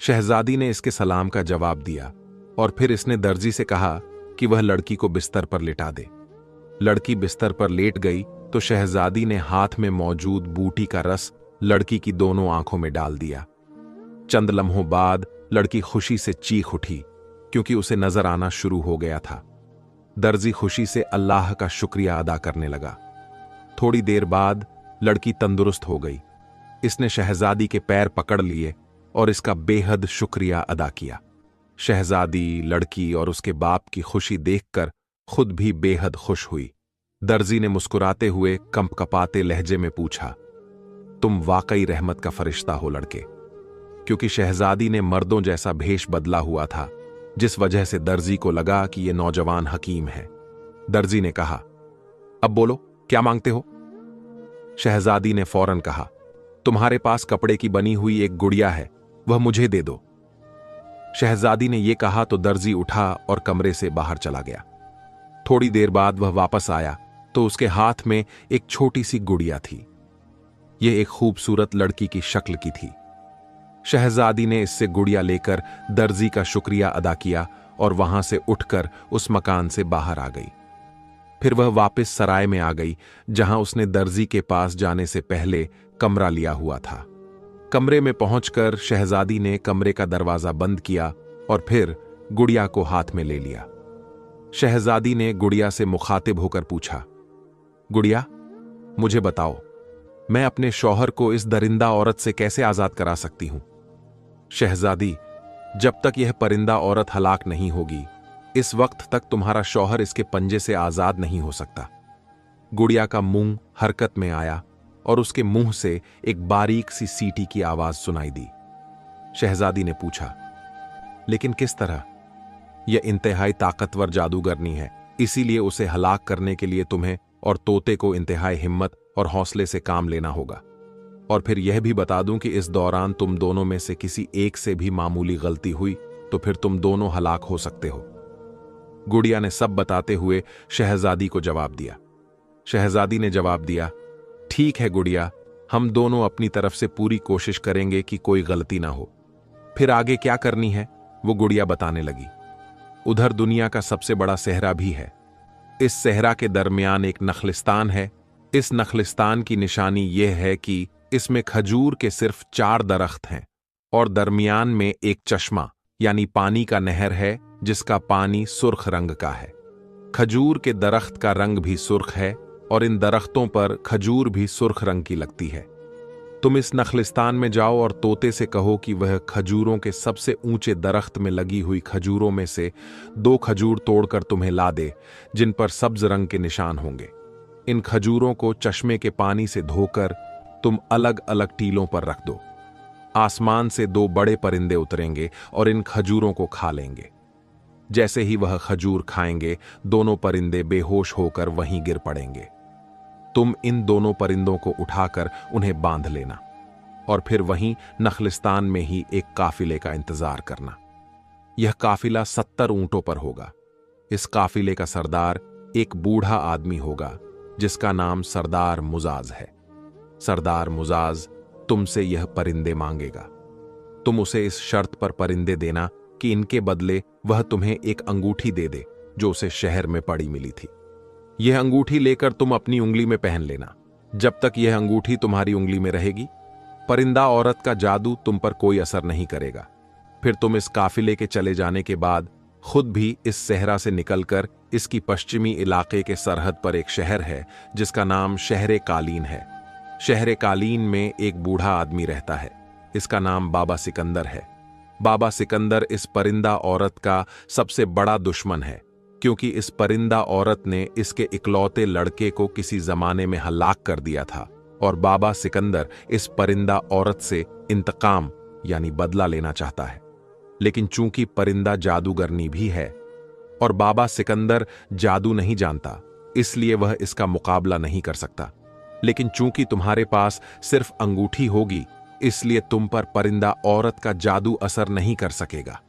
शहजादी ने इसके सलाम का जवाब दिया और फिर इसने दर्जी से कहा कि वह लड़की को बिस्तर पर लिटा दे। लड़की बिस्तर पर लेट गई तो शहजादी ने हाथ में मौजूद बूटी का रस लड़की की दोनों आंखों में डाल दिया। चंद लम्हों बाद लड़की खुशी से चीख उठी क्योंकि उसे नजर आना शुरू हो गया था। दर्जी खुशी से अल्लाह का शुक्रिया अदा करने लगा। थोड़ी देर बाद लड़की तंदुरुस्त हो गई। इसने शहजादी के पैर पकड़ लिए और इसका बेहद शुक्रिया अदा किया। शहजादी, लड़की और उसके बाप की खुशी देखकर खुद भी बेहद खुश हुई। दर्जी ने मुस्कुराते हुए कंपकपाते लहजे में पूछा, तुम वाकई रहमत का फरिश्ता हो लड़के? क्योंकि शहजादी ने मर्दों जैसा भेष बदला हुआ था, जिस वजह से दर्जी को लगा कि यह नौजवान हकीम है। दर्जी ने कहा, अब बोलो, क्या मांगते हो? शहजादी ने फौरन कहा, तुम्हारे पास कपड़े की बनी हुई एक गुड़िया है, वह मुझे दे दो। शहजादी ने यह कहा तो दर्जी उठा और कमरे से बाहर चला गया। थोड़ी देर बाद वह वापस आया तो उसके हाथ में एक छोटी सी गुड़िया थी। यह एक खूबसूरत लड़की की शक्ल की थी। शहजादी ने इससे गुड़िया लेकर दर्जी का शुक्रिया अदा किया और वहां से उठकर उस मकान से बाहर आ गई। फिर वह वापस सराय में आ गई जहां उसने दर्जी के पास जाने से पहले कमरा लिया हुआ था। कमरे में पहुंचकर शहजादी ने कमरे का दरवाजा बंद किया और फिर गुड़िया को हाथ में ले लिया। शहजादी ने गुड़िया से मुखातिब होकर पूछा, गुड़िया, मुझे बताओ, मैं अपने शौहर को इस दरिंदा औरत से कैसे आजाद करा सकती हूं? शहजादी, जब तक यह परिंदा औरत हलाक नहीं होगी, इस वक्त तक तुम्हारा शौहर इसके पंजे से आजाद नहीं हो सकता। गुड़िया का मुंह हरकत में आया और उसके मुंह से एक बारीक सी सीटी की आवाज सुनाई दी। शहजादी ने पूछा, लेकिन किस तरह? यह इंतहाई ताकतवर जादूगरनी है, इसीलिए उसे हलाक करने के लिए तुम्हें और तोते को इंतहाई हिम्मत और हौसले से काम लेना होगा। और फिर यह भी बता दूं कि इस दौरान तुम दोनों में से किसी एक से भी मामूली गलती हुई तो फिर तुम दोनों हलाक हो सकते हो। गुड़िया ने सब बताते हुए शहजादी को जवाब दिया। शहजादी ने जवाब दिया, ठीक है गुड़िया, हम दोनों अपनी तरफ से पूरी कोशिश करेंगे कि कोई गलती ना हो। फिर आगे क्या करनी है वो गुड़िया बताने लगी। उधर दुनिया का सबसे बड़ा सेहरा भी है। इस सहरा के दरमियान एक नखलिस्तान है। इस नखलिस्तान की निशानी यह है कि इसमें खजूर के सिर्फ 4 दरख्त हैं और दरमियान में एक चश्मा यानी पानी का नहर है जिसका पानी सुर्ख रंग का है। खजूर के दरख्त का रंग भी सुर्ख है और इन दरख्तों पर खजूर भी सुर्ख रंग की लगती है। तुम इस नखलिस्तान में जाओ और तोते से कहो कि वह खजूरों के सबसे ऊंचे दरख्त में लगी हुई खजूरों में से 2 खजूर तोड़कर तुम्हें ला दे जिन पर सब्ज रंग के निशान होंगे। इन खजूरों को चश्मे के पानी से धोकर तुम अलग अलग टीलों पर रख दो। आसमान से 2 बड़े परिंदे उतरेंगे और इन खजूरों को खा लेंगे। जैसे ही वह खजूर खाएंगे, दोनों परिंदे बेहोश होकर वहीं गिर पड़ेंगे। तुम इन दोनों परिंदों को उठाकर उन्हें बांध लेना और फिर वहीं नखलिस्तान में ही एक काफिले का इंतजार करना। यह काफिला 70 ऊंटों पर होगा। इस काफिले का सरदार एक बूढ़ा आदमी होगा जिसका नाम सरदार मुजाज है। सरदार मुजाज तुमसे यह परिंदे मांगेगा। तुम उसे इस शर्त पर परिंदे देना कि इनके बदले वह तुम्हें एक अंगूठी दे दे जो उसे शहर में पड़ी मिली थी। यह अंगूठी लेकर तुम अपनी उंगली में पहन लेना। जब तक यह अंगूठी तुम्हारी उंगली में रहेगी, परिंदा औरत का जादू तुम पर कोई असर नहीं करेगा। फिर तुम इस काफिले के चले जाने के बाद खुद भी इस सहरा से निकलकर इसकी पश्चिमी इलाके के सरहद पर एक शहर है जिसका नाम शहर कालीन है। शहर कालीन में एक बूढ़ा आदमी रहता है। इसका नाम बाबा सिकंदर है। बाबा सिकंदर इस परिंदा औरत का सबसे बड़ा दुश्मन है क्योंकि इस परिंदा औरत ने इसके इकलौते लड़के को किसी जमाने में हलाक कर दिया था और बाबा सिकंदर इस परिंदा औरत से इंतकाम यानी बदला लेना चाहता है। लेकिन चूंकि परिंदा जादूगरनी भी है और बाबा सिकंदर जादू नहीं जानता, इसलिए वह इसका मुकाबला नहीं कर सकता। लेकिन चूंकि तुम्हारे पास सिर्फ अंगूठी होगी, इसलिए तुम पर परिंदा औरत का जादू असर नहीं कर सकेगा।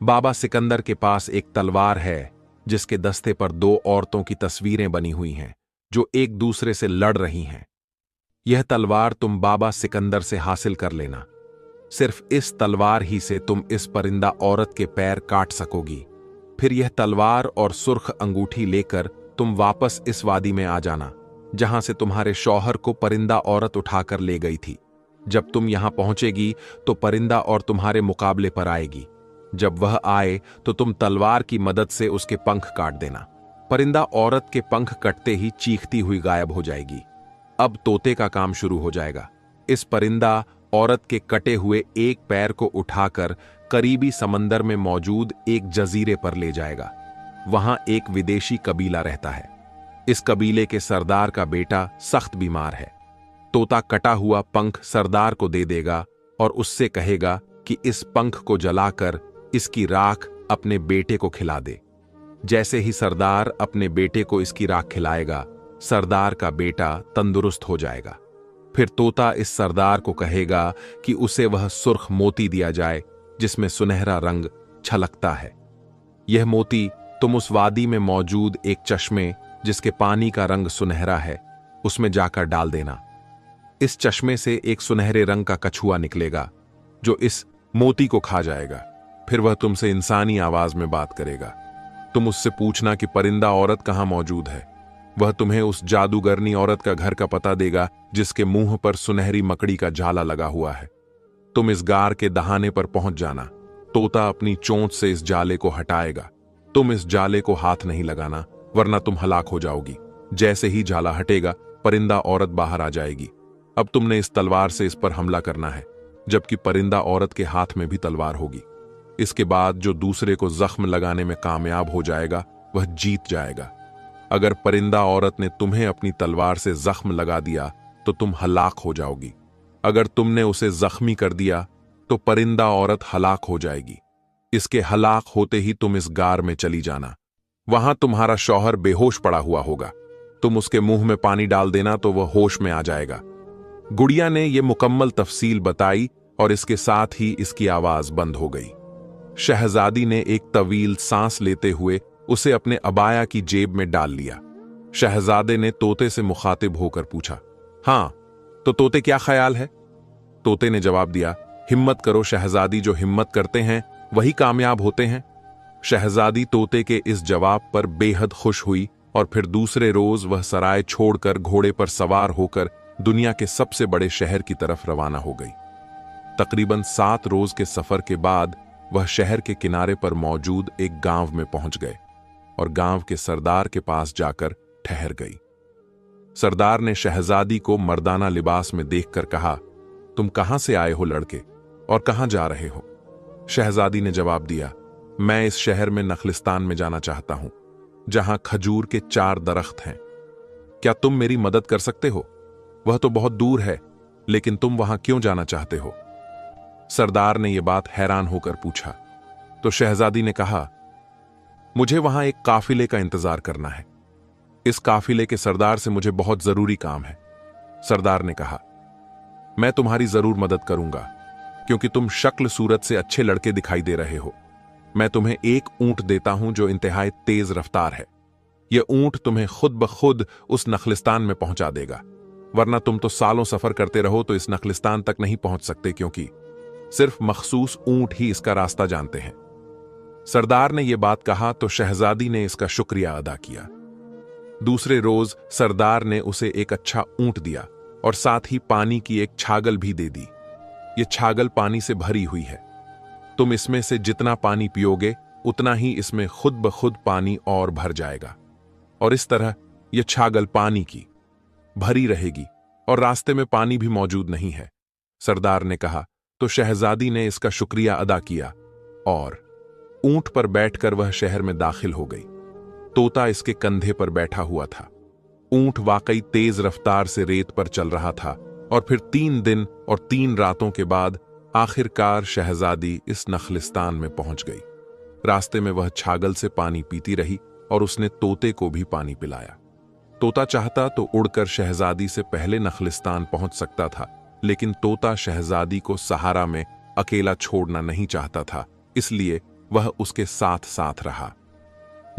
बाबा सिकंदर के पास एक तलवार है जिसके दस्ते पर 2 औरतों की तस्वीरें बनी हुई हैं जो एक दूसरे से लड़ रही हैं। यह तलवार तुम बाबा सिकंदर से हासिल कर लेना। सिर्फ इस तलवार ही से तुम इस परिंदा औरत के पैर काट सकोगी। फिर यह तलवार और सुर्ख अंगूठी लेकर तुम वापस इस वादी में आ जाना जहां से तुम्हारे शौहर को परिंदा औरत उठाकर ले गई थी। जब तुम यहां पहुंचेगी तो परिंदा और तुम्हारे मुकाबले पर आएगी। जब वह आए तो तुम तलवार की मदद से उसके पंख काट देना। परिंदा औरत के पंख कटते ही चीखती हुई गायब हो जाएगी। अब तोते का काम शुरू हो जाएगा। इस परिंदा औरत के कटे हुए एक पैर को उठाकर करीबी समंदर में मौजूद एक जजीरे पर ले जाएगा। वहां एक विदेशी कबीला रहता है। इस कबीले के सरदार का बेटा सख्त बीमार है। तोता कटा हुआ पंख सरदार को दे देगा और उससे कहेगा कि इस पंख को जलाकर इसकी राख अपने बेटे को खिला दे। जैसे ही सरदार अपने बेटे को इसकी राख खिलाएगा, सरदार का बेटा तंदुरुस्त हो जाएगा। फिर तोता इस सरदार को कहेगा कि उसे वह सुर्ख मोती दिया जाए जिसमें सुनहरा रंग छलकता है। यह मोती तुम उस वादी में मौजूद एक चश्मे जिसके पानी का रंग सुनहरा है, उसमें जाकर डाल देना। इस चश्मे से एक सुनहरे रंग का कछुआ निकलेगा जो इस मोती को खा जाएगा। फिर वह तुमसे इंसानी आवाज में बात करेगा। तुम उससे पूछना कि परिंदा औरत कहां मौजूद है। वह तुम्हें उस जादूगरनी औरत का घर का पता देगा जिसके मुंह पर सुनहरी मकड़ी का झाला लगा हुआ है। तुम इस गार के दहाने पर पहुंच जाना। तोता अपनी चोंच से इस जाले को हटाएगा। तुम इस जाले को हाथ नहीं लगाना वरना तुम हलाक हो जाओगी। जैसे ही जाला हटेगा, परिंदा औरत बाहर आ जाएगी। अब तुमने इस तलवार से इस पर हमला करना है, जबकि परिंदा औरत के हाथ में भी तलवार होगी। इसके बाद जो दूसरे को जख्म लगाने में कामयाब हो जाएगा वह जीत जाएगा। अगर परिंदा औरत ने तुम्हें अपनी तलवार से जख्म लगा दिया तो तुम हलाक हो जाओगी। अगर तुमने उसे जख्मी कर दिया तो परिंदा औरत हलाक हो जाएगी। इसके हलाक होते ही तुम इस गार में चली जाना। वहां तुम्हारा शौहर बेहोश पड़ा हुआ होगा। तुम उसके मुंह में पानी डाल देना तो वह होश में आ जाएगा। गुड़िया ने यह मुकम्मल तफसील बताई और इसके साथ ही इसकी आवाज बंद हो गई। शहजादी ने एक तवील सांस लेते हुए उसे अपने अबाया की जेब में डाल लिया। शहजादे ने तोते से मुखातिब होकर पूछा, हां, तो तोते क्या ख्याल है? तोते ने जवाब दिया, हिम्मत करो शहजादी, जो हिम्मत करते हैं वही कामयाब होते हैं। शहजादी तोते के इस जवाब पर बेहद खुश हुई और फिर दूसरे रोज वह सराय छोड़कर घोड़े पर सवार होकर दुनिया के सबसे बड़े शहर की तरफ रवाना हो गई। तकरीबन 7 रोज के सफर के बाद वह शहर के किनारे पर मौजूद एक गांव में पहुंच गए और गांव के सरदार के पास जाकर ठहर गई। सरदार ने शहजादी को मर्दाना लिबास में देखकर कहा, तुम कहां से आए हो लड़के, और कहां जा रहे हो? शहजादी ने जवाब दिया, मैं इस शहर में नखलिस्तान में जाना चाहता हूं, जहां खजूर के 4 दरख्त हैं। क्या तुम मेरी मदद कर सकते हो? वह तो बहुत दूर है, लेकिन तुम वहां क्यों जाना चाहते हो? सरदार ने यह बात हैरान होकर पूछा। तो शहजादी ने कहा, मुझे वहां एक काफिले का इंतजार करना है। इस काफिले के सरदार से मुझे बहुत जरूरी काम है। सरदार ने कहा, मैं तुम्हारी जरूर मदद करूंगा, क्योंकि तुम शक्ल सूरत से अच्छे लड़के दिखाई दे रहे हो। मैं तुम्हें एक ऊंट देता हूं जो इंतहाई तेज रफ्तार है। यह ऊंट तुम्हें खुद ब खुद उस नखलिस्तान में पहुंचा देगा, वरना तुम तो सालों सफर करते रहो तो इस नखलिस्तान तक नहीं पहुंच सकते, क्योंकि सिर्फ मखसूस ऊंट ही इसका रास्ता जानते हैं। सरदार ने यह बात कहा तो शहजादी ने इसका शुक्रिया अदा किया। दूसरे रोज सरदार ने उसे एक अच्छा ऊंट दिया और साथ ही पानी की एक छागल भी दे दी। यह छागल पानी से भरी हुई है। तुम इसमें से जितना पानी पियोगे उतना ही इसमें खुद ब खुद पानी और भर जाएगा, और इस तरह यह छागल पानी की भरी रहेगी और रास्ते में पानी भी मौजूद नहीं है। सरदार ने कहा तो शहजादी ने इसका शुक्रिया अदा किया और ऊंट पर बैठकर वह शहर में दाखिल हो गई। तोता इसके कंधे पर बैठा हुआ था। ऊंट वाकई तेज रफ्तार से रेत पर चल रहा था और फिर 3 दिन और 3 रातों के बाद आखिरकार शहजादी इस नखलिस्तान में पहुंच गई। रास्ते में वह छागल से पानी पीती रही और उसने तोते को भी पानी पिलाया। तोता चाहता तो उड़कर शहजादी से पहले नखलिस्तान पहुंच सकता था, लेकिन तोता शहजादी को सहारा में अकेला छोड़ना नहीं चाहता था, इसलिए वह उसके साथ साथ रहा।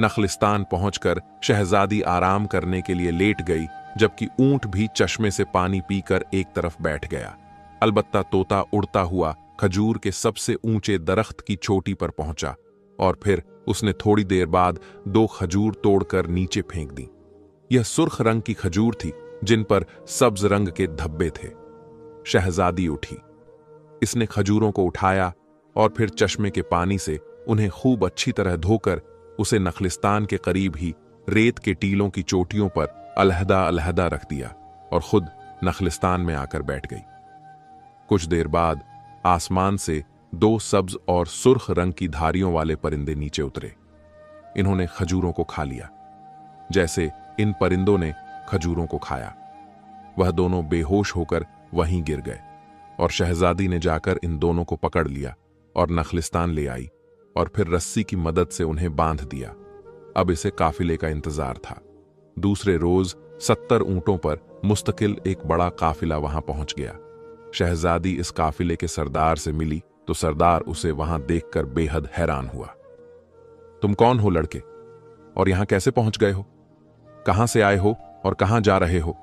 नखलिस्तान पहुंचकर शहजादी आराम करने के लिए लेट गई, जबकि ऊंट भी चश्मे से पानी पीकर एक तरफ बैठ गया। अलबत्ता तोता उड़ता हुआ खजूर के सबसे ऊंचे दरख्त की चोटी पर पहुंचा और फिर उसने थोड़ी देर बाद 2 खजूर तोड़कर नीचे फेंक दी। यह सुर्ख रंग की खजूर थी जिन पर सब्ज रंग के धब्बे थे। शहजादी उठी। इसने खजूरों को उठाया और फिर चश्मे के पानी से उन्हें खूब अच्छी तरह धोकर उसे नखलिस्तान के करीब ही रेत के टीलों की चोटियों पर अलहदा अलहदा रख दिया और खुद नखलिस्तान में आकर बैठ गई। कुछ देर बाद आसमान से 2 सब्ज और सुर्ख रंग की धारियों वाले परिंदे नीचे उतरे। इन्होंने खजूरों को खा लिया जैसे इन परिंदों ने खजूरों को खाया। वह दोनों बेहोश होकर वहीं गिर गए और शहजादी ने जाकर इन दोनों को पकड़ लिया और नखलिस्तान ले आई और फिर रस्सी की मदद से उन्हें बांध दिया। अब इसे काफिले का इंतजार था। दूसरे रोज 70 ऊंटों पर मुस्तकिल एक बड़ा काफिला वहां पहुंच गया। शहजादी इस काफिले के सरदार से मिली तो सरदार उसे वहां देखकर बेहद हैरान हुआ। तुम कौन हो लड़के, और यहां कैसे पहुंच गए हो? कहां से आए हो और कहां जा रहे हो?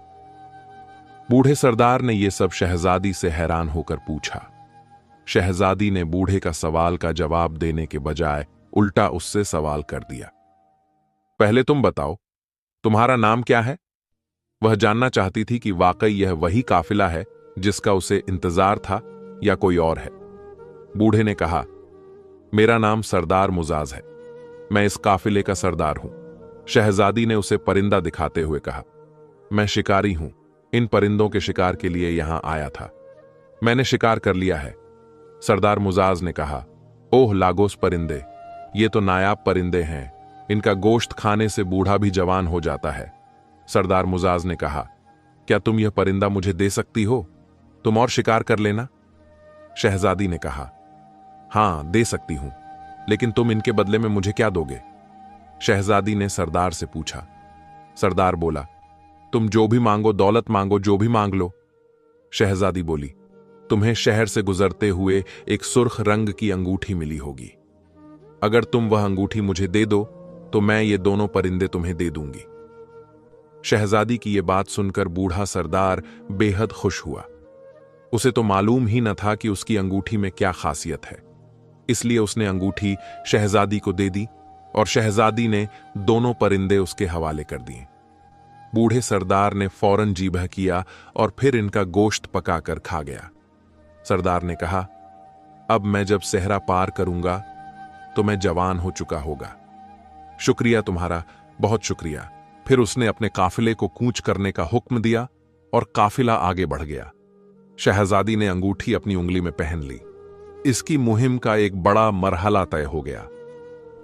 बूढ़े सरदार ने यह सब शहजादी से हैरान होकर पूछा। शहजादी ने बूढ़े का सवाल का जवाब देने के बजाय उल्टा उससे सवाल कर दिया। पहले तुम बताओ, तुम्हारा नाम क्या है? वह जानना चाहती थी कि वाकई यह वही काफिला है जिसका उसे इंतजार था या कोई और है। बूढ़े ने कहा, मेरा नाम सरदार मुजाज है। मैं इस काफिले का सरदार हूं। शहजादी ने उसे परिंदा दिखाते हुए कहा, मैं शिकारी हूं। इन परिंदों के शिकार के लिए यहां आया था। मैंने शिकार कर लिया है। सरदार मुजाज ने कहा, ओह लागोस परिंदे, ये तो नायाब परिंदे हैं। इनका गोश्त खाने से बूढ़ा भी जवान हो जाता है। सरदार मुजाज ने कहा, क्या तुम यह परिंदा मुझे दे सकती हो? तुम और शिकार कर लेना। शहजादी ने कहा, हां दे सकती हूं, लेकिन तुम इनके बदले में मुझे क्या दोगे? शहजादी ने सरदार से पूछा। सरदार बोला, तुम जो भी मांगो, दौलत मांगो, जो भी मांग लो। शहजादी बोली, तुम्हें शहर से गुजरते हुए एक सुर्ख रंग की अंगूठी मिली होगी। अगर तुम वह अंगूठी मुझे दे दो तो मैं ये दोनों परिंदे तुम्हें दे दूंगी। शहजादी की यह बात सुनकर बूढ़ा सरदार बेहद खुश हुआ। उसे तो मालूम ही न था कि उसकी अंगूठी में क्या खासियत है, इसलिए उसने अंगूठी शहजादी को दे दी और शहजादी ने दोनों परिंदे उसके हवाले कर दिए। बूढ़े सरदार ने फौरन जी भर किया और फिर इनका गोश्त पकाकर खा गया। सरदार ने कहा, अब मैं जब सहरा पार करूंगा तो मैं जवान हो चुका होगा। शुक्रिया तुम्हारा, बहुत शुक्रिया। फिर उसने अपने काफिले को कूच करने का हुक्म दिया और काफिला आगे बढ़ गया। शहजादी ने अंगूठी अपनी उंगली में पहन ली। इसकी मुहिम का एक बड़ा मरहला तय हो गया।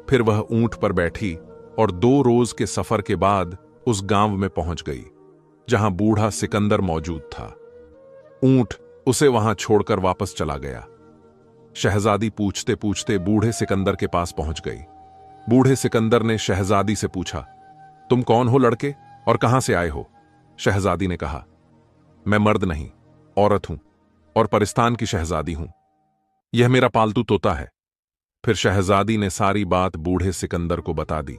फिर वह ऊंट पर बैठी और 2 रोज के सफर के बाद उस गांव में पहुंच गई जहां बूढ़ा सिकंदर मौजूद था। ऊंट उसे वहां छोड़कर वापस चला गया। शहजादी पूछते पूछते बूढ़े सिकंदर के पास पहुंच गई। बूढ़े सिकंदर ने शहजादी से पूछा, तुम कौन हो लड़के और कहां से आए हो? शहजादी ने कहा, मैं मर्द नहीं, औरत हूं और परिस्तान की शहजादी हूं। यह मेरा पालतू तोता है। फिर शहजादी ने सारी बात बूढ़े सिकंदर को बता दी।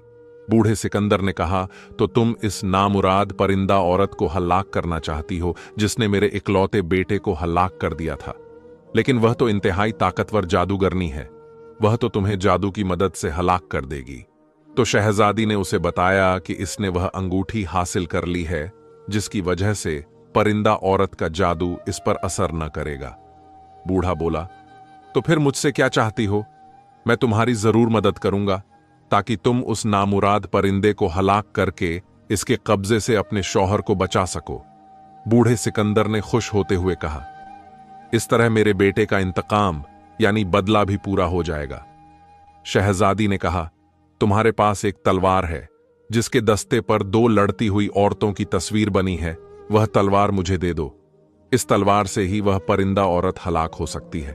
बूढ़े सिकंदर ने कहा, तो तुम इस नामुराद परिंदा औरत को हलाक करना चाहती हो जिसने मेरे इकलौते बेटे को हलाक कर दिया था। लेकिन वह तो इंतहाई ताकतवर जादूगरनी है, वह तो तुम्हें जादू की मदद से हलाक कर देगी। तो शहजादी ने उसे बताया कि इसने वह अंगूठी हासिल कर ली है जिसकी वजह से परिंदा औरत का जादू इस पर असर न करेगा। बूढ़ा बोला, तो फिर मुझसे क्या चाहती हो? मैं तुम्हारी जरूर मदद करूंगा ताकि तुम उस नामुराद परिंदे को हलाक करके इसके कब्जे से अपने शौहर को बचा सको। बूढ़े सिकंदर ने खुश होते हुए कहा, इस तरह मेरे बेटे का इंतकाम यानी बदला भी पूरा हो जाएगा। शहजादी ने कहा, तुम्हारे पास एक तलवार है जिसके दस्ते पर 2 लड़ती हुई औरतों की तस्वीर बनी है, वह तलवार मुझे दे दो। इस तलवार से ही वह परिंदा औरत हलाक हो सकती है।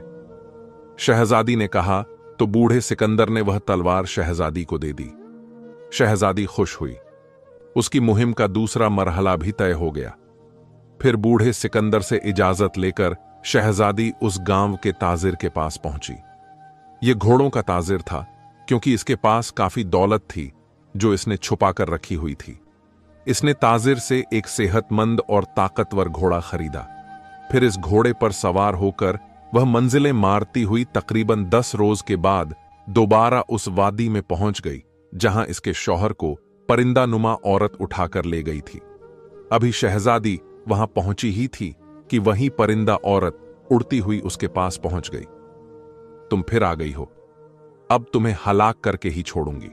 शहजादी ने कहा, तो बूढ़े सिकंदर ने वह तलवार शहजादी को दे दी। शहजादी खुश हुई। उसकी मुहिम का दूसरा मरहला भी तय हो गया। फिर बूढ़े सिकंदर से इजाजत लेकर शहजादी उस गांव के ताजिर के पास पहुंची। यह घोड़ों का ताजिर था क्योंकि इसके पास काफी दौलत थी जो इसने छुपा कर रखी हुई थी। इसने ताजिर से एक सेहतमंद और ताकतवर घोड़ा खरीदा। फिर इस घोड़े पर सवार होकर वह मंजिलें मारती हुई तकरीबन 10 रोज के बाद दोबारा उस वादी में पहुंच गई जहां इसके शौहर को परिंदा नुमा औरत उठाकर ले गई थी। अभी शहजादी वहां पहुंची ही थी कि वहीं परिंदा औरत उड़ती हुई उसके पास पहुंच गई। तुम फिर आ गई हो, अब तुम्हें हलाक करके ही छोड़ूंगी।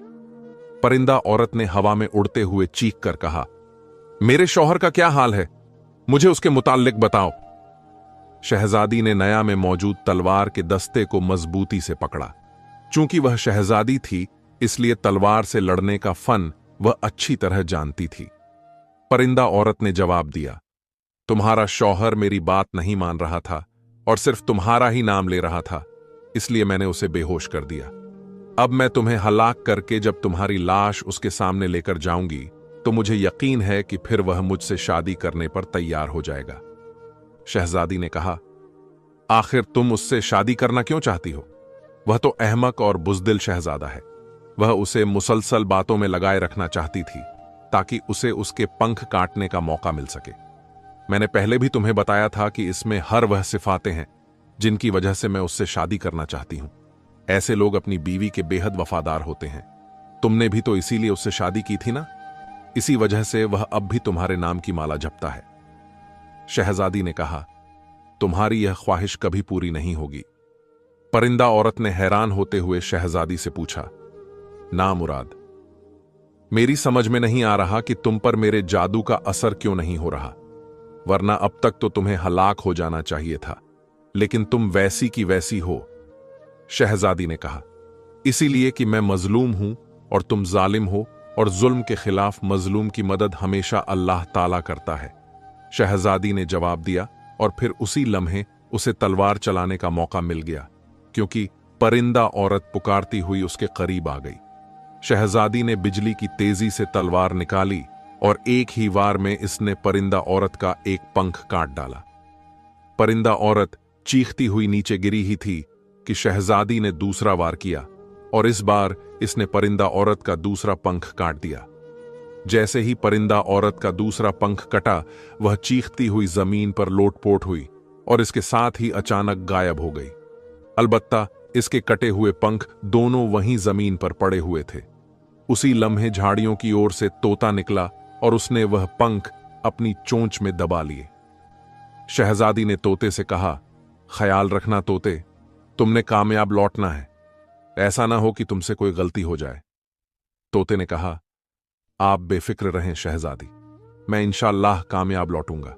परिंदा औरत ने हवा में उड़ते हुए चीख कर कहा, मेरे शौहर का क्या हाल है? मुझे उसके मुताल्लिक बताओ। शहजादी ने नया में मौजूद तलवार के दस्ते को मजबूती से पकड़ा। चूंकि वह शहजादी थी इसलिए तलवार से लड़ने का फन वह अच्छी तरह जानती थी। परिंदा औरत ने जवाब दिया, तुम्हारा शौहर मेरी बात नहीं मान रहा था और सिर्फ तुम्हारा ही नाम ले रहा था, इसलिए मैंने उसे बेहोश कर दिया। अब मैं तुम्हें हलाक करके जब तुम्हारी लाश उसके सामने लेकर जाऊंगी तो मुझे यकीन है कि फिर वह मुझसे शादी करने पर तैयार हो जाएगा। शहजादी ने कहा, आखिर तुम उससे शादी करना क्यों चाहती हो? वह तो अहमक और बुज़दिल शहजादा है। वह उसे मुसलसल बातों में लगाए रखना चाहती थी ताकि उसे उसके पंख काटने का मौका मिल सके। मैंने पहले भी तुम्हें बताया था कि इसमें हर वह सिफातें हैं जिनकी वजह से मैं उससे शादी करना चाहती हूं। ऐसे लोग अपनी बीवी के बेहद वफादार होते हैं। तुमने भी तो इसीलिए उससे शादी की थी ना? इसी वजह से वह अब भी तुम्हारे नाम की माला जपता है। शहजादी ने कहा, तुम्हारी यह ख्वाहिश कभी पूरी नहीं होगी। परिंदा औरत ने हैरान होते हुए शहजादी से पूछा, ना मुराद, मेरी समझ में नहीं आ रहा कि तुम पर मेरे जादू का असर क्यों नहीं हो रहा, वरना अब तक तो तुम्हें हलाक हो जाना चाहिए था, लेकिन तुम वैसी की वैसी हो। शहजादी ने कहा, इसीलिए कि मैं मजलूम हूं और तुम जालिम हो, और जुल्म के खिलाफ मजलूम की मदद हमेशा अल्लाह ताला करता है। शहजादी ने जवाब दिया और फिर उसी लम्हे उसे तलवार चलाने का मौका मिल गया क्योंकि परिंदा औरत पुकारती हुई उसके करीब आ गई। शहजादी ने बिजली की तेजी से तलवार निकाली और एक ही वार में इसने परिंदा औरत का एक पंख काट डाला। परिंदा औरत चीखती हुई नीचे गिरी ही थी कि शहजादी ने दूसरा वार किया और इस बार इसने परिंदा औरत का दूसरा पंख काट दिया। जैसे ही परिंदा औरत का दूसरा पंख कटा, वह चीखती हुई जमीन पर लोटपोट हुई और इसके साथ ही अचानक गायब हो गई। अलबत्ता इसके कटे हुए पंख दोनों वहीं जमीन पर पड़े हुए थे। उसी लम्हे झाड़ियों की ओर से तोता निकला और उसने वह पंख अपनी चोंच में दबा लिए। शहजादी ने तोते से कहा, ख्याल रखना तोते, तुमने कामयाब लौटना है, ऐसा ना हो कि तुमसे कोई गलती हो जाए। तोते ने कहा, आप बेफिक्र रहें शहजादी, मैं इंशाअल्लाह कामयाब लौटूंगा।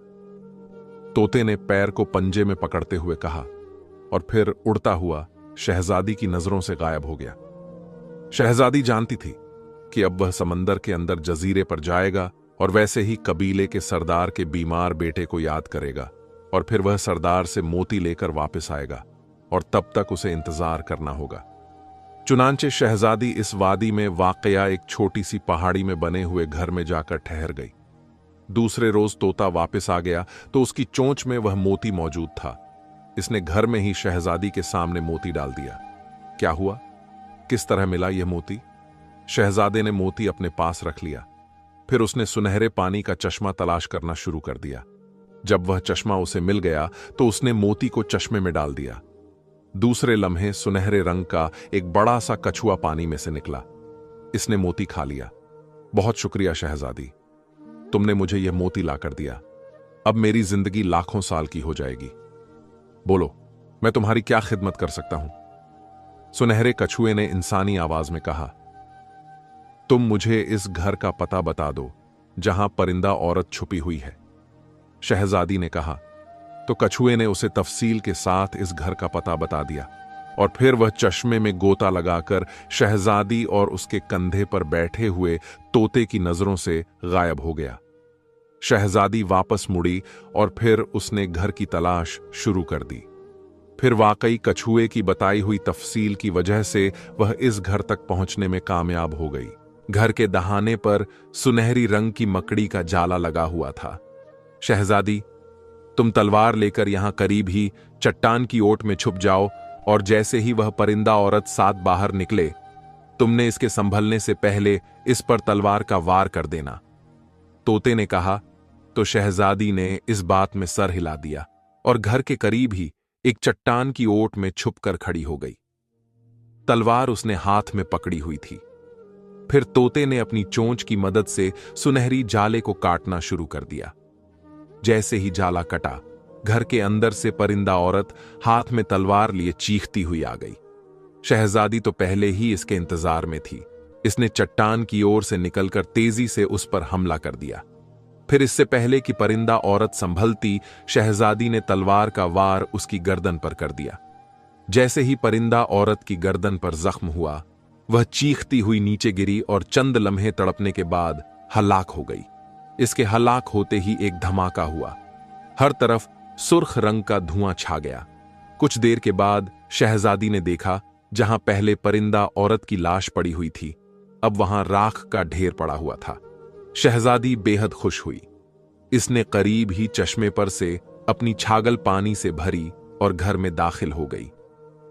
तोते ने पैर को पंजे में पकड़ते हुए कहा और फिर उड़ता हुआ शहजादी की नजरों से गायब हो गया। शहजादी जानती थी कि अब वह समंदर के अंदर जजीरे पर जाएगा और वैसे ही कबीले के सरदार के बीमार बेटे को याद करेगा और फिर वह सरदार से मोती लेकर वापस आएगा और तब तक उसे इंतजार करना होगा। चुनांचे शहजादी इस वादी में वाकया एक छोटी सी पहाड़ी में बने हुए घर में जाकर ठहर गई। दूसरे रोज तोता वापस आ गया तो उसकी चोंच में वह मोती मौजूद था। इसने घर में ही शहजादी के सामने मोती डाल दिया। क्या हुआ, किस तरह मिला यह मोती? शहजादे ने मोती अपने पास रख लिया। फिर उसने सुनहरे पानी का चश्मा तलाश करना शुरू कर दिया। जब वह चश्मा उसे मिल गया तो उसने मोती को चश्मे में डाल दिया। दूसरे लम्हे सुनहरे रंग का एक बड़ा सा कछुआ पानी में से निकला। इसने मोती खा लिया। बहुत शुक्रिया शहजादी, तुमने मुझे यह मोती लाकर दिया। अब मेरी जिंदगी लाखों साल की हो जाएगी। बोलो, मैं तुम्हारी क्या खिदमत कर सकता हूं? सुनहरे कछुए ने इंसानी आवाज में कहा, तुम मुझे इस घर का पता बता दो जहां परिंदा औरत छुपी हुई है। शहजादी ने कहा तो कछुए ने उसे तफसील के साथ इस घर का पता बता दिया और फिर वह चश्मे में गोता लगाकर शहजादी और उसके कंधे पर बैठे हुए तोते की नजरों से गायब हो गया। शहजादी वापस मुड़ी और फिर उसने घर की तलाश शुरू कर दी। फिर वाकई कछुए की बताई हुई तफसील की वजह से वह इस घर तक पहुंचने में कामयाब हो गई। घर के दहाने पर सुनहरी रंग की मकड़ी का जाला लगा हुआ था। शहजादी, तुम तलवार लेकर यहां करीब ही चट्टान की ओट में छुप जाओ और जैसे ही वह परिंदा औरत साथ बाहर निकले, तुमने इसके संभलने से पहले इस पर तलवार का वार कर देना। तोते ने कहा तो शहजादी ने इस बात में सर हिला दिया और घर के करीब ही एक चट्टान की ओट में छुपकर खड़ी हो गई। तलवार उसने हाथ में पकड़ी हुई थी। फिर तोते ने अपनी चोंच की मदद से सुनहरी जाले को काटना शुरू कर दिया। जैसे ही जाला कटा, घर के अंदर से परिंदा औरत हाथ में तलवार लिए चीखती हुई आ गई। शहजादी तो पहले ही इसके इंतजार में थी। इसने चट्टान की ओर से निकलकर तेजी से उस पर हमला कर दिया। फिर इससे पहले कि परिंदा औरत संभलती, शहजादी ने तलवार का वार उसकी गर्दन पर कर दिया। जैसे ही परिंदा औरत की गर्दन पर जख्म हुआ, वह चीखती हुई नीचे गिरी और चंद लम्हे तड़पने के बाद हलाक हो गई। इसके हलाक होते ही एक धमाका हुआ। हर तरफ सुर्ख रंग का धुआं छा गया। कुछ देर के बाद शहजादी ने देखा, जहां पहले परिंदा औरत की लाश पड़ी हुई थी, अब वहां राख का ढेर पड़ा हुआ था। शहजादी बेहद खुश हुई। इसने करीब ही चश्मे पर से अपनी छागल पानी से भरी और घर में दाखिल हो गई।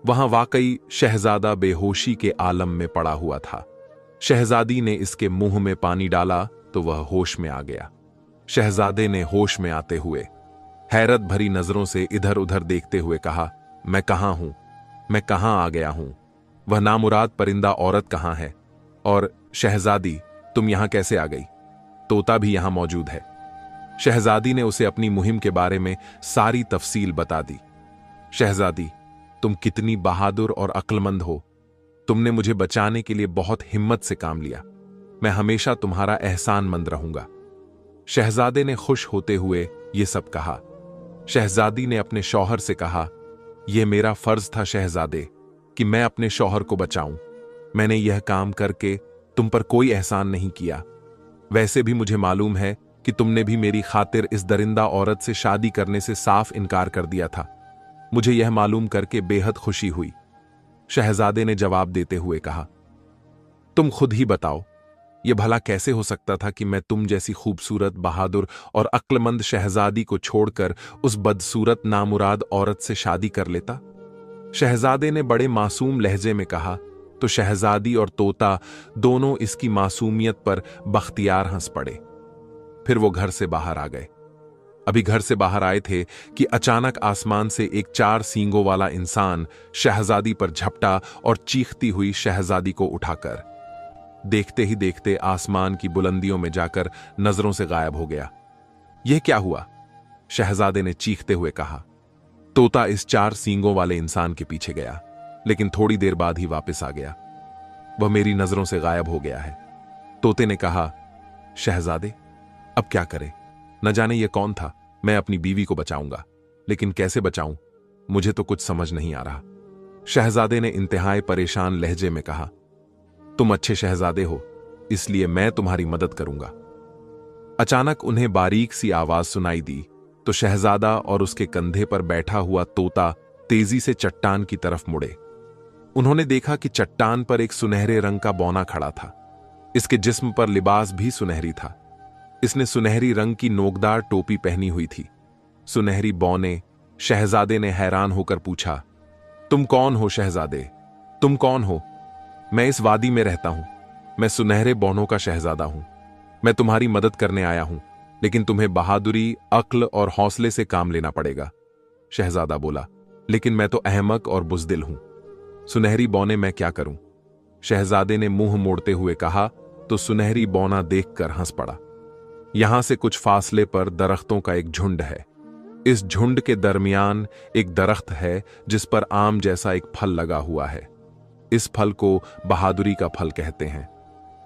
वहां वाकई शहजादा बेहोशी के आलम में पड़ा हुआ था। शहजादी ने इसके मुंह में पानी डाला तो वह होश में आ गया। शहजादे ने होश में आते हुए हैरत भरी नजरों से इधर उधर देखते हुए कहा, मैं कहां हूं, मैं कहां आ गया हूं? वह नामुराद परिंदा औरत कहां है? और शहजादी, तुम यहां कैसे आ गई? तोता भी यहां मौजूद है। शहजादी ने उसे अपनी मुहिम के बारे में सारी तफसील बता दी। शहजादी, तुम कितनी बहादुर और अक्लमंद हो। तुमने मुझे बचाने के लिए बहुत हिम्मत से काम लिया। मैं हमेशा तुम्हारा एहसानमंद रहूंगा। शहजादे ने खुश होते हुए यह सब कहा। शहजादी ने अपने शौहर से कहा, यह मेरा फर्ज था शहजादे कि मैं अपने शौहर को बचाऊं। मैंने यह काम करके तुम पर कोई एहसान नहीं किया। वैसे भी मुझे मालूम है कि तुमने भी मेरी खातिर इस दरिंदा औरत से शादी करने से साफ इनकार कर दिया था। मुझे यह मालूम करके बेहद खुशी हुई। शहजादे ने जवाब देते हुए कहा, तुम खुद ही बताओ, यह भला कैसे हो सकता था कि मैं तुम जैसी खूबसूरत, बहादुर और अक्लमंद शहजादी को छोड़कर उस बदसूरत नामुराद औरत से शादी कर लेता? शहजादे ने बड़े मासूम लहजे में कहा तो शहजादी और तोता दोनों इसकी मासूमियत पर बख्तियार हंस पड़े। फिर वो घर से बाहर आ गए। अभी घर से बाहर आए थे कि अचानक आसमान से एक 4 सींगों वाला इंसान शहजादी पर झपटा और चीखती हुई शहजादी को उठाकर देखते ही देखते आसमान की बुलंदियों में जाकर नजरों से गायब हो गया। यह क्या हुआ? शहजादे ने चीखते हुए कहा। तोता इस 4 सींगों वाले इंसान के पीछे गया, लेकिन थोड़ी देर बाद ही वापस आ गया। वह मेरी नजरों से गायब हो गया है। तोते ने कहा, शहजादे, अब क्या करें? न जाने यह कौन था। मैं अपनी बीवी को बचाऊंगा, लेकिन कैसे बचाऊं? मुझे तो कुछ समझ नहीं आ रहा। शहजादे ने इंतहाई परेशान लहजे में कहा, तुम अच्छे शहजादे हो, इसलिए मैं तुम्हारी मदद करूंगा। अचानक उन्हें बारीक सी आवाज सुनाई दी तो शहजादा और उसके कंधे पर बैठा हुआ तोता तेजी से चट्टान की तरफ मुड़े। उन्होंने देखा कि चट्टान पर एक सुनहरे रंग का बौना खड़ा था। इसके जिस्म पर लिबास भी सुनहरी था। इसने सुनहरी रंग की नोकदार टोपी पहनी हुई थी। सुनहरी बौने। शहजादे ने हैरान होकर पूछा, तुम कौन हो शहजादे? तुम कौन हो? मैं इस वादी में रहता हूं। मैं सुनहरे बौनों का शहजादा हूं। मैं तुम्हारी मदद करने आया हूं, लेकिन तुम्हें बहादुरी, अक्ल और हौसले से काम लेना पड़ेगा। शहजादा बोला, लेकिन मैं तो अहमक और बुज़दिल हूं। सुनहरी बौने, मैं क्या करूं? शहजादे ने मुंह मोड़ते हुए कहा तो सुनहरी बौना देखकर हंस पड़ा। यहां से कुछ फासले पर दरख्तों का एक झुंड है। इस झुंड के दरमियान एक दरख्त है जिस पर आम जैसा एक फल लगा हुआ है। इस फल को बहादुरी का फल कहते हैं।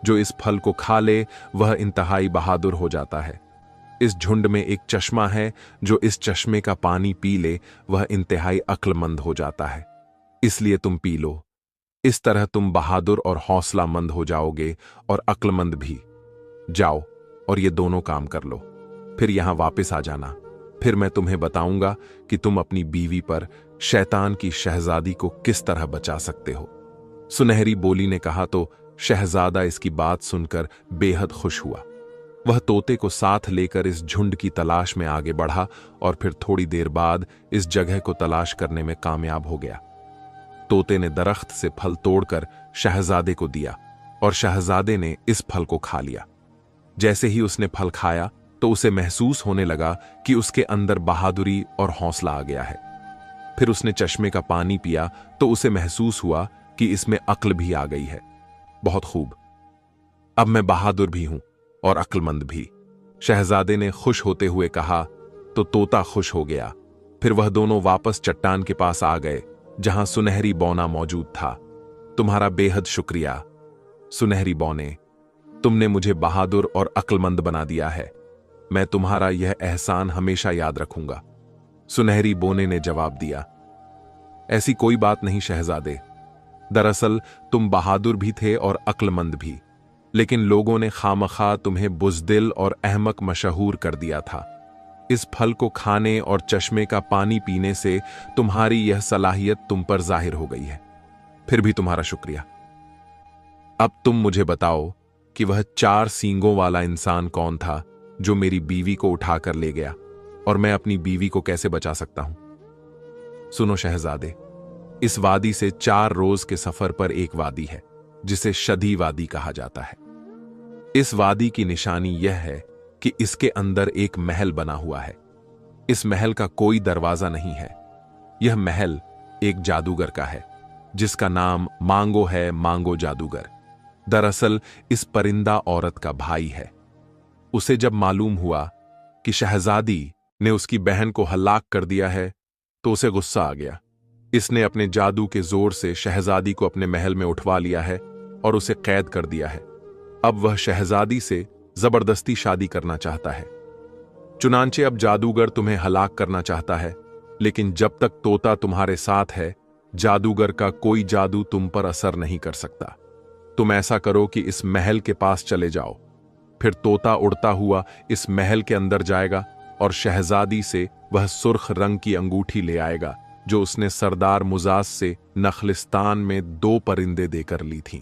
जो इस फल को खा ले वह इंतहाई बहादुर हो जाता है। इस झुंड में एक चश्मा है, जो इस चश्मे का पानी पी ले वह इंतहाई अक्लमंद हो जाता है। इसलिए तुम पी लो। इस तरह तुम बहादुर और हौसलामंद हो जाओगे और अक्लमंद भी। जाओ और ये दोनों काम कर लो, फिर यहां वापस आ जाना। फिर मैं तुम्हें बताऊंगा कि तुम अपनी बीवी पर शैतान की शहजादी को किस तरह बचा सकते हो। सुनहरी बोली ने कहा तो शहजादा इसकी बात सुनकर बेहद खुश हुआ। वह तोते को साथ लेकर इस झुंड की तलाश में आगे बढ़ा और फिर थोड़ी देर बाद इस जगह को तलाश करने में कामयाब हो गया। तोते ने दरख्त से फल तोड़कर शहजादे को दिया और शहजादे ने इस फल को खा लिया। जैसे ही उसने फल खाया तो उसे महसूस होने लगा कि उसके अंदर बहादुरी और हौसला आ गया है। फिर उसने चश्मे का पानी पिया तो उसे महसूस हुआ कि इसमें अक्ल भी आ गई है। बहुत खूब, अब मैं बहादुर भी हूं और अक्लमंद भी। शहजादे ने खुश होते हुए कहा तो तोता खुश हो गया। फिर वह दोनों वापस चट्टान के पास आ गए जहां सुनहरी बौना मौजूद था। तुम्हारा बेहद शुक्रिया सुनहरी बौने, तुमने मुझे बहादुर और अक्लमंद बना दिया है। मैं तुम्हारा यह एहसान हमेशा याद रखूंगा। सुनहरी बौने ने जवाब दिया, ऐसी कोई बात नहीं शहजादे। दरअसल तुम बहादुर भी थे और अक्लमंद भी, लेकिन लोगों ने खामखा तुम्हें बुज़दिल और अहमक मशहूर कर दिया था। इस फल को खाने और चश्मे का पानी पीने से तुम्हारी यह सलाहियत तुम पर जाहिर हो गई है। फिर भी तुम्हारा शुक्रिया। अब तुम मुझे बताओ कि वह 4 सींगों वाला इंसान कौन था जो मेरी बीवी को उठाकर ले गया, और मैं अपनी बीवी को कैसे बचा सकता हूं? सुनो शहजादे, इस वादी से 4 रोज के सफर पर एक वादी है जिसे शदी वादी कहा जाता है। इस वादी की निशानी यह है कि इसके अंदर एक महल बना हुआ है। इस महल का कोई दरवाजा नहीं है। यह महल एक जादूगर का है जिसका नाम मांगो है, मांगो जादूगर। दरअसल इस परिंदा औरत का भाई है। उसे जब मालूम हुआ कि शहजादी ने उसकी बहन को हलाक कर दिया है तो उसे गुस्सा आ गया। इसने अपने जादू के जोर से शहजादी को अपने महल में उठवा लिया है और उसे कैद कर दिया है। अब वह शहजादी से जबरदस्ती शादी करना चाहता है। चुनांचे अब जादूगर तुम्हें हलाक करना चाहता है, लेकिन जब तक तोता तुम्हारे साथ है जादूगर का कोई जादू तुम पर असर नहीं कर सकता। तुम ऐसा करो कि इस महल के पास चले जाओ। फिर तोता उड़ता हुआ इस महल के अंदर जाएगा और शहजादी से वह सुर्ख रंग की अंगूठी ले आएगा जो उसने सरदार मुजाज से नखलिस्तान में 2 परिंदे देकर ली थी।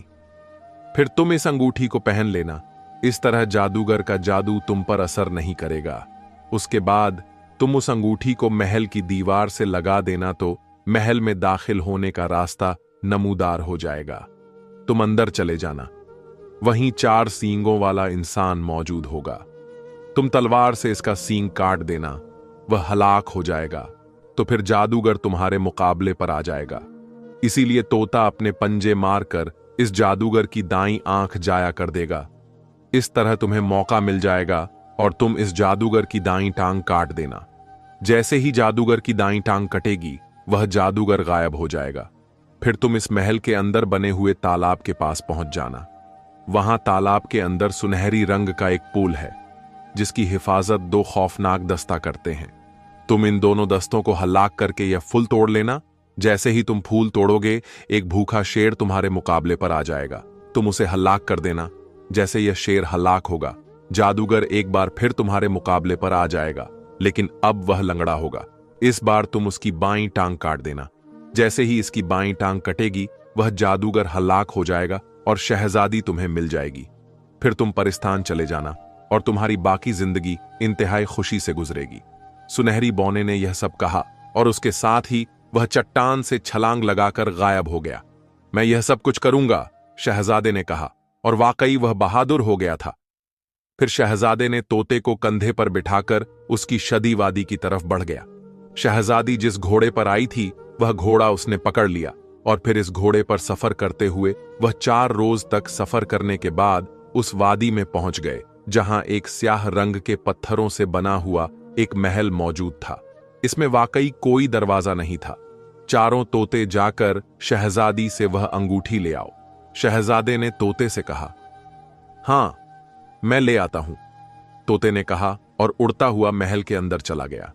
फिर तुम इस अंगूठी को पहन लेना। इस तरह जादूगर का जादू तुम पर असर नहीं करेगा। उसके बाद तुम उस अंगूठी को महल की दीवार से लगा देना तो महल में दाखिल होने का रास्ता नमूदार हो जाएगा। तुम अंदर चले जाना। वहीं 4 सींगों वाला इंसान मौजूद होगा। तुम तलवार से इसका सींग काट देना, वह हलाक हो जाएगा। तो फिर जादूगर तुम्हारे मुकाबले पर आ जाएगा। इसीलिए तोता अपने पंजे मारकर इस जादूगर की दाईं आंख जाया कर देगा। इस तरह तुम्हें मौका मिल जाएगा और तुम इस जादूगर की दाईं टांग काट देना। जैसे ही जादूगर की दाईं टांग कटेगी, वह जादूगर गायब हो जाएगा। फिर तुम इस महल के अंदर बने हुए तालाब के पास पहुंच जाना। वहां तालाब के अंदर सुनहरी रंग का एक पुल है, जिसकी हिफाजत दो खौफनाक दस्ता करते हैं। तुम इन दोनों दस्तों को हलाक करके यह फूल तोड़ लेना। जैसे ही तुम फूल तोड़ोगे, एक भूखा शेर तुम्हारे मुकाबले पर आ जाएगा। तुम उसे हलाक कर देना। जैसे यह शेर हलाक होगा, जादूगर एक बार फिर तुम्हारे मुकाबले पर आ जाएगा, लेकिन अब वह लंगड़ा होगा। इस बार तुम उसकी बाईं टांग काट देना। जैसे ही इसकी बाईं टांग कटेगी, वह जादूगर हलाक हो जाएगा और शहजादी तुम्हें मिल जाएगी। फिर तुम परिस्तान चले जाना और तुम्हारी बाकी जिंदगी इंतहाई खुशी से गुजरेगी। सुनहरी बौने ने यह सब कहा और उसके साथ ही वह चट्टान से छलांग लगाकर गायब हो गया। मैं यह सब कुछ करूंगा, शहजादे ने कहा, और वाकई वह बहादुर हो गया था। फिर शहजादे ने तोते को कंधे पर बिठाकर उसकी शदी वादी की तरफ बढ़ गया। शहजादी जिस घोड़े पर आई थी, वह घोड़ा उसने पकड़ लिया और फिर इस घोड़े पर सफर करते हुए वह 4 रोज तक सफर करने के बाद उस वादी में पहुंच गए, जहां एक स्याह रंग के पत्थरों से बना हुआ एक महल मौजूद था। इसमें वाकई कोई दरवाजा नहीं था। चारों तोते जाकर शहजादी से वह अंगूठी ले आओ। शहजादे ने तोते से कहा, हां, मैं ले आता हूं। तोते ने कहा और उड़ता हुआ महल के अंदर चला गया।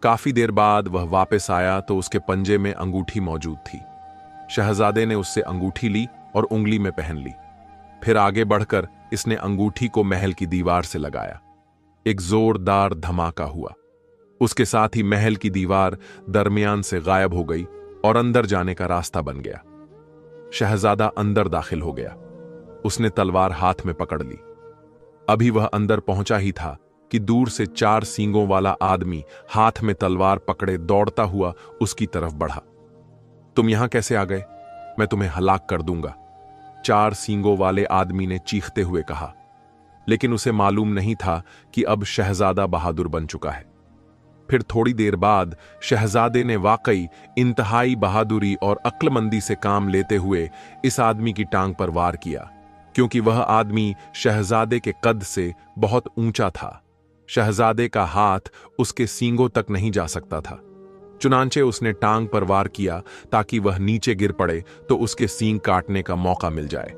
काफी देर बाद वह वापस आया तो उसके पंजे में अंगूठी मौजूद थी। शहजादे ने उससे अंगूठी ली और उंगली में पहन ली। फिर आगे बढ़कर इसने अंगूठी को महल की दीवार से लगाया। एक जोरदार धमाका हुआ। उसके साथ ही महल की दीवार दरमियान से गायब हो गई और अंदर जाने का रास्ता बन गया। शहजादा अंदर दाखिल हो गया। उसने तलवार हाथ में पकड़ ली। अभी वह अंदर पहुंचा ही था कि दूर से 4 सींगों वाला आदमी हाथ में तलवार पकड़े दौड़ता हुआ उसकी तरफ बढ़ा। तुम यहां कैसे आ गए? मैं तुम्हें हलाक कर दूंगा, 4 सींगों वाले आदमी ने चीखते हुए कहा। लेकिन उसे मालूम नहीं था कि अब शहजादा बहादुर बन चुका है। फिर थोड़ी देर बाद शहजादे ने वाकई इंतहाई बहादुरी और अक्लमंदी से काम लेते हुए इस आदमी की टांग पर वार किया, क्योंकि वह आदमी शहजादे के कद से बहुत ऊंचा था। शहजादे का हाथ उसके सींगों तक नहीं जा सकता था। चुनांचे उसने टांग पर वार किया ताकि वह नीचे गिर पड़े तो उसके सींग काटने का मौका मिल जाए।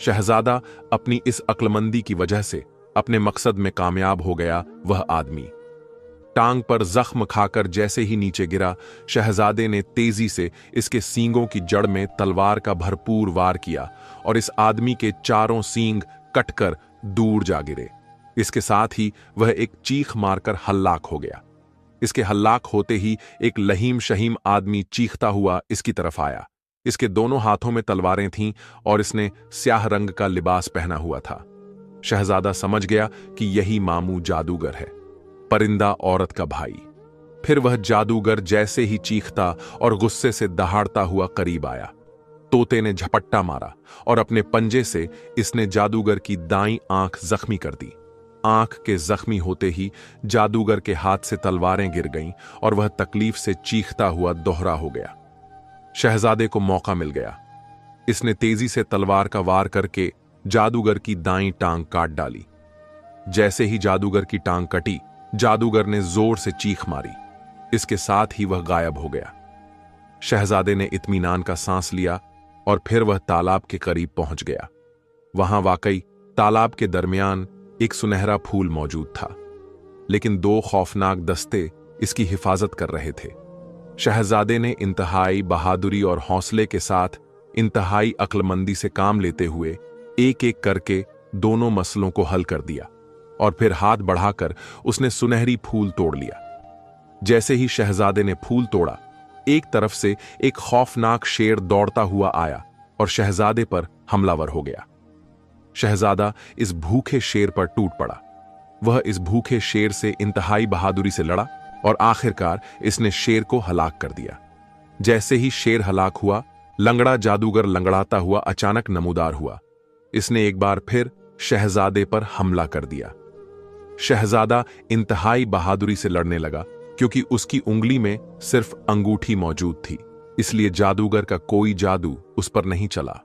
शहजादा अपनी इस अक्लमंदी की वजह से अपने मकसद में कामयाब हो गया। वह आदमी टांग पर जख्म खाकर जैसे ही नीचे गिरा, शहजादे ने तेजी से इसके सींगों की जड़ में तलवार का भरपूर वार किया और इस आदमी के चारों सींग कटकर दूर जा गिरे। इसके साथ ही वह एक चीख मारकर हल्लाक हो गया। इसके हल्लाक होते ही एक लहीम शहीम आदमी चीखता हुआ इसकी तरफ आया। इसके दोनों हाथों में तलवारें थीं और इसने स्याह रंग का लिबास पहना हुआ था। शहजादा समझ गया कि यही मामू जादूगर है, परिंदा औरत का भाई। फिर वह जादूगर जैसे ही चीखता और गुस्से से दहाड़ता हुआ करीब आया, तोते ने झपट्टा मारा और अपने पंजे से इसने जादूगर की दाईं आंख जख्मी कर दी। आंख के जख्मी होते ही जादूगर के हाथ से तलवारें गिर गईं और वह तकलीफ से चीखता हुआ दोहरा हो गया। शहजादे को मौका मिल गया। इसने तेजी से तलवार का वार करके जादूगर की दाईं टांग काट डाली। जैसे ही जादूगर की टांग कटी, जादूगर ने जोर से चीख मारी। इसके साथ ही वह गायब हो गया। शहजादे ने इत्मीनान का सांस लिया और फिर वह तालाब के करीब पहुंच गया। वहां वाकई तालाब के दरमियान एक सुनहरा फूल मौजूद था, लेकिन 2 खौफनाक दस्ते इसकी हिफाजत कर रहे थे। शहजादे ने इंतहाई बहादुरी और हौसले के साथ इंतहाई अक्लमंदी से काम लेते हुए एक एक करके दोनों मसलों को हल कर दिया और फिर हाथ बढ़ाकर उसने सुनहरी फूल तोड़ लिया। जैसे ही शहजादे ने फूल तोड़ा, एक तरफ से एक खौफनाक शेर दौड़ता हुआ आया और शहजादे पर हमलावर हो गया। शहजादा इस भूखे शेर पर टूट पड़ा। वह इस भूखे शेर से इंतहाई बहादुरी से लड़ा और आखिरकार इसने शेर को हलाक कर दिया। जैसे ही शेर हलाक हुआ, लंगड़ा जादूगर लंगड़ाता हुआ अचानक नमूदार हुआ। इसने एक बार फिर शहजादे पर हमला कर दिया। शहजादा इंतहाई बहादुरी से लड़ने लगा, क्योंकि उसकी उंगली में सिर्फ अंगूठी मौजूद थी, इसलिए जादूगर का कोई जादू उस पर नहीं चला।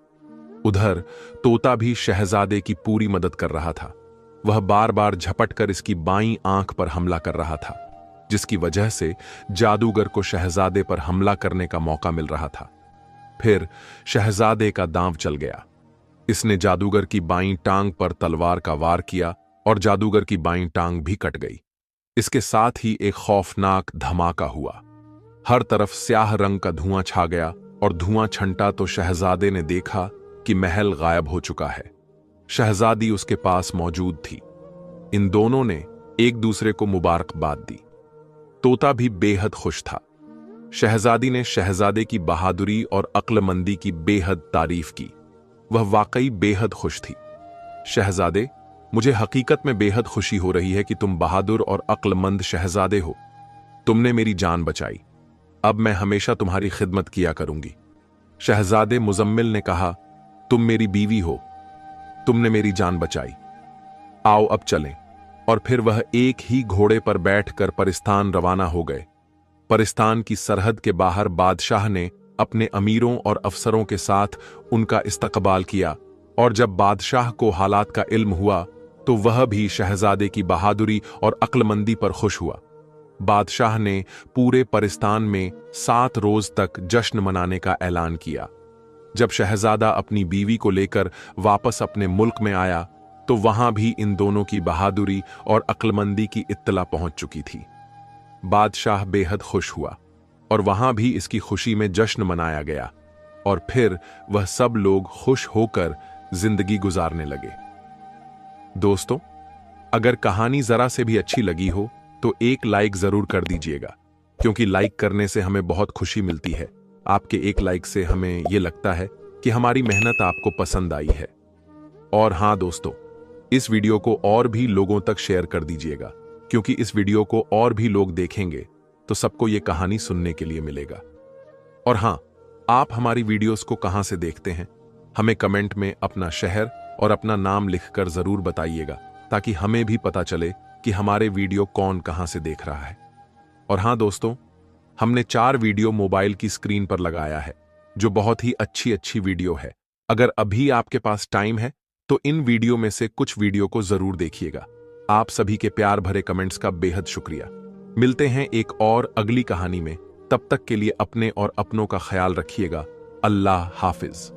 उधर तोता भी शहजादे की पूरी मदद कर रहा था। वह बार बार झपट कर इसकी बाईं आंख पर हमला कर रहा था, जिसकी वजह से जादूगर को शहजादे पर हमला करने का मौका मिल रहा था। फिर शहजादे का दांव चल गया। इसने जादूगर की बाईं टांग पर तलवार का वार किया और जादूगर की बाईं टांग भी कट गई। इसके साथ ही एक खौफनाक धमाका हुआ। हर तरफ स्याह रंग का धुआं छा गया और धुआं छंटा तो शहजादे ने देखा कि महल गायब हो चुका है। शहजादी उसके पास मौजूद थी। इन दोनों ने एक दूसरे को मुबारकबाद दी। तोता भी बेहद खुश था। शहजादी ने शहजादे की बहादुरी और अक्लमंदी की बेहद तारीफ की। वह वाकई बेहद खुश थी। शहजादे, मुझे हकीकत में बेहद खुशी हो रही है कि तुम बहादुर और अक्लमंद शहजादे हो। तुमने मेरी जान बचाई। अब मैं हमेशा तुम्हारी खिदमत किया करूंगी। शहजादे मुजम्मिल ने कहा, तुम मेरी बीवी हो, तुमने मेरी जान बचाई। आओ अब चलें। और फिर वह एक ही घोड़े पर बैठकर परिस्तान रवाना हो गए। परिस्तान की सरहद के बाहर बादशाह ने अपने अमीरों और अफसरों के साथ उनका इस्तकबाल किया, और जब बादशाह को हालात का इल्म हुआ तो वह भी शहजादे की बहादुरी और अक्लमंदी पर खुश हुआ। बादशाह ने पूरे परिस्तान में 7 रोज तक जश्न मनाने का ऐलान किया। जब शहजादा अपनी बीवी को लेकर वापस अपने मुल्क में आया तो वहां भी इन दोनों की बहादुरी और अक्लमंदी की इत्तला पहुंच चुकी थी। बादशाह बेहद खुश हुआ और वहां भी इसकी खुशी में जश्न मनाया गया, और फिर वह सब लोग खुश होकर जिंदगी गुजारने लगे। दोस्तों, अगर कहानी जरा से भी अच्छी लगी हो तो एक लाइक जरूर कर दीजिएगा, क्योंकि लाइक करने से हमें बहुत खुशी मिलती है। आपके एक लाइक से हमें यह लगता है कि हमारी मेहनत आपको पसंद आई है। और हां दोस्तों, इस वीडियो को और भी लोगों तक शेयर कर दीजिएगा, क्योंकि इस वीडियो को और भी लोग देखेंगे तो सबको यह कहानी सुनने के लिए मिलेगा। और हां, आप हमारी वीडियोस को कहां से देखते हैं, हमें कमेंट में अपना शहर और अपना नाम लिखकर जरूर बताइएगा, ताकि हमें भी पता चले कि हमारे वीडियो कौन कहां से देख रहा है। और हां दोस्तों, हमने 4 वीडियो मोबाइल की स्क्रीन पर लगाया है, जो बहुत ही अच्छी वीडियो है। अगर अभी आपके पास टाइम है तो इन वीडियो में से कुछ वीडियो को जरूर देखिएगा। आप सभी के प्यार भरे कमेंट्स का बेहद शुक्रिया। मिलते हैं एक और अगली कहानी में। तब तक के लिए अपने और अपनों का ख्याल रखिएगा। अल्लाह हाफिज।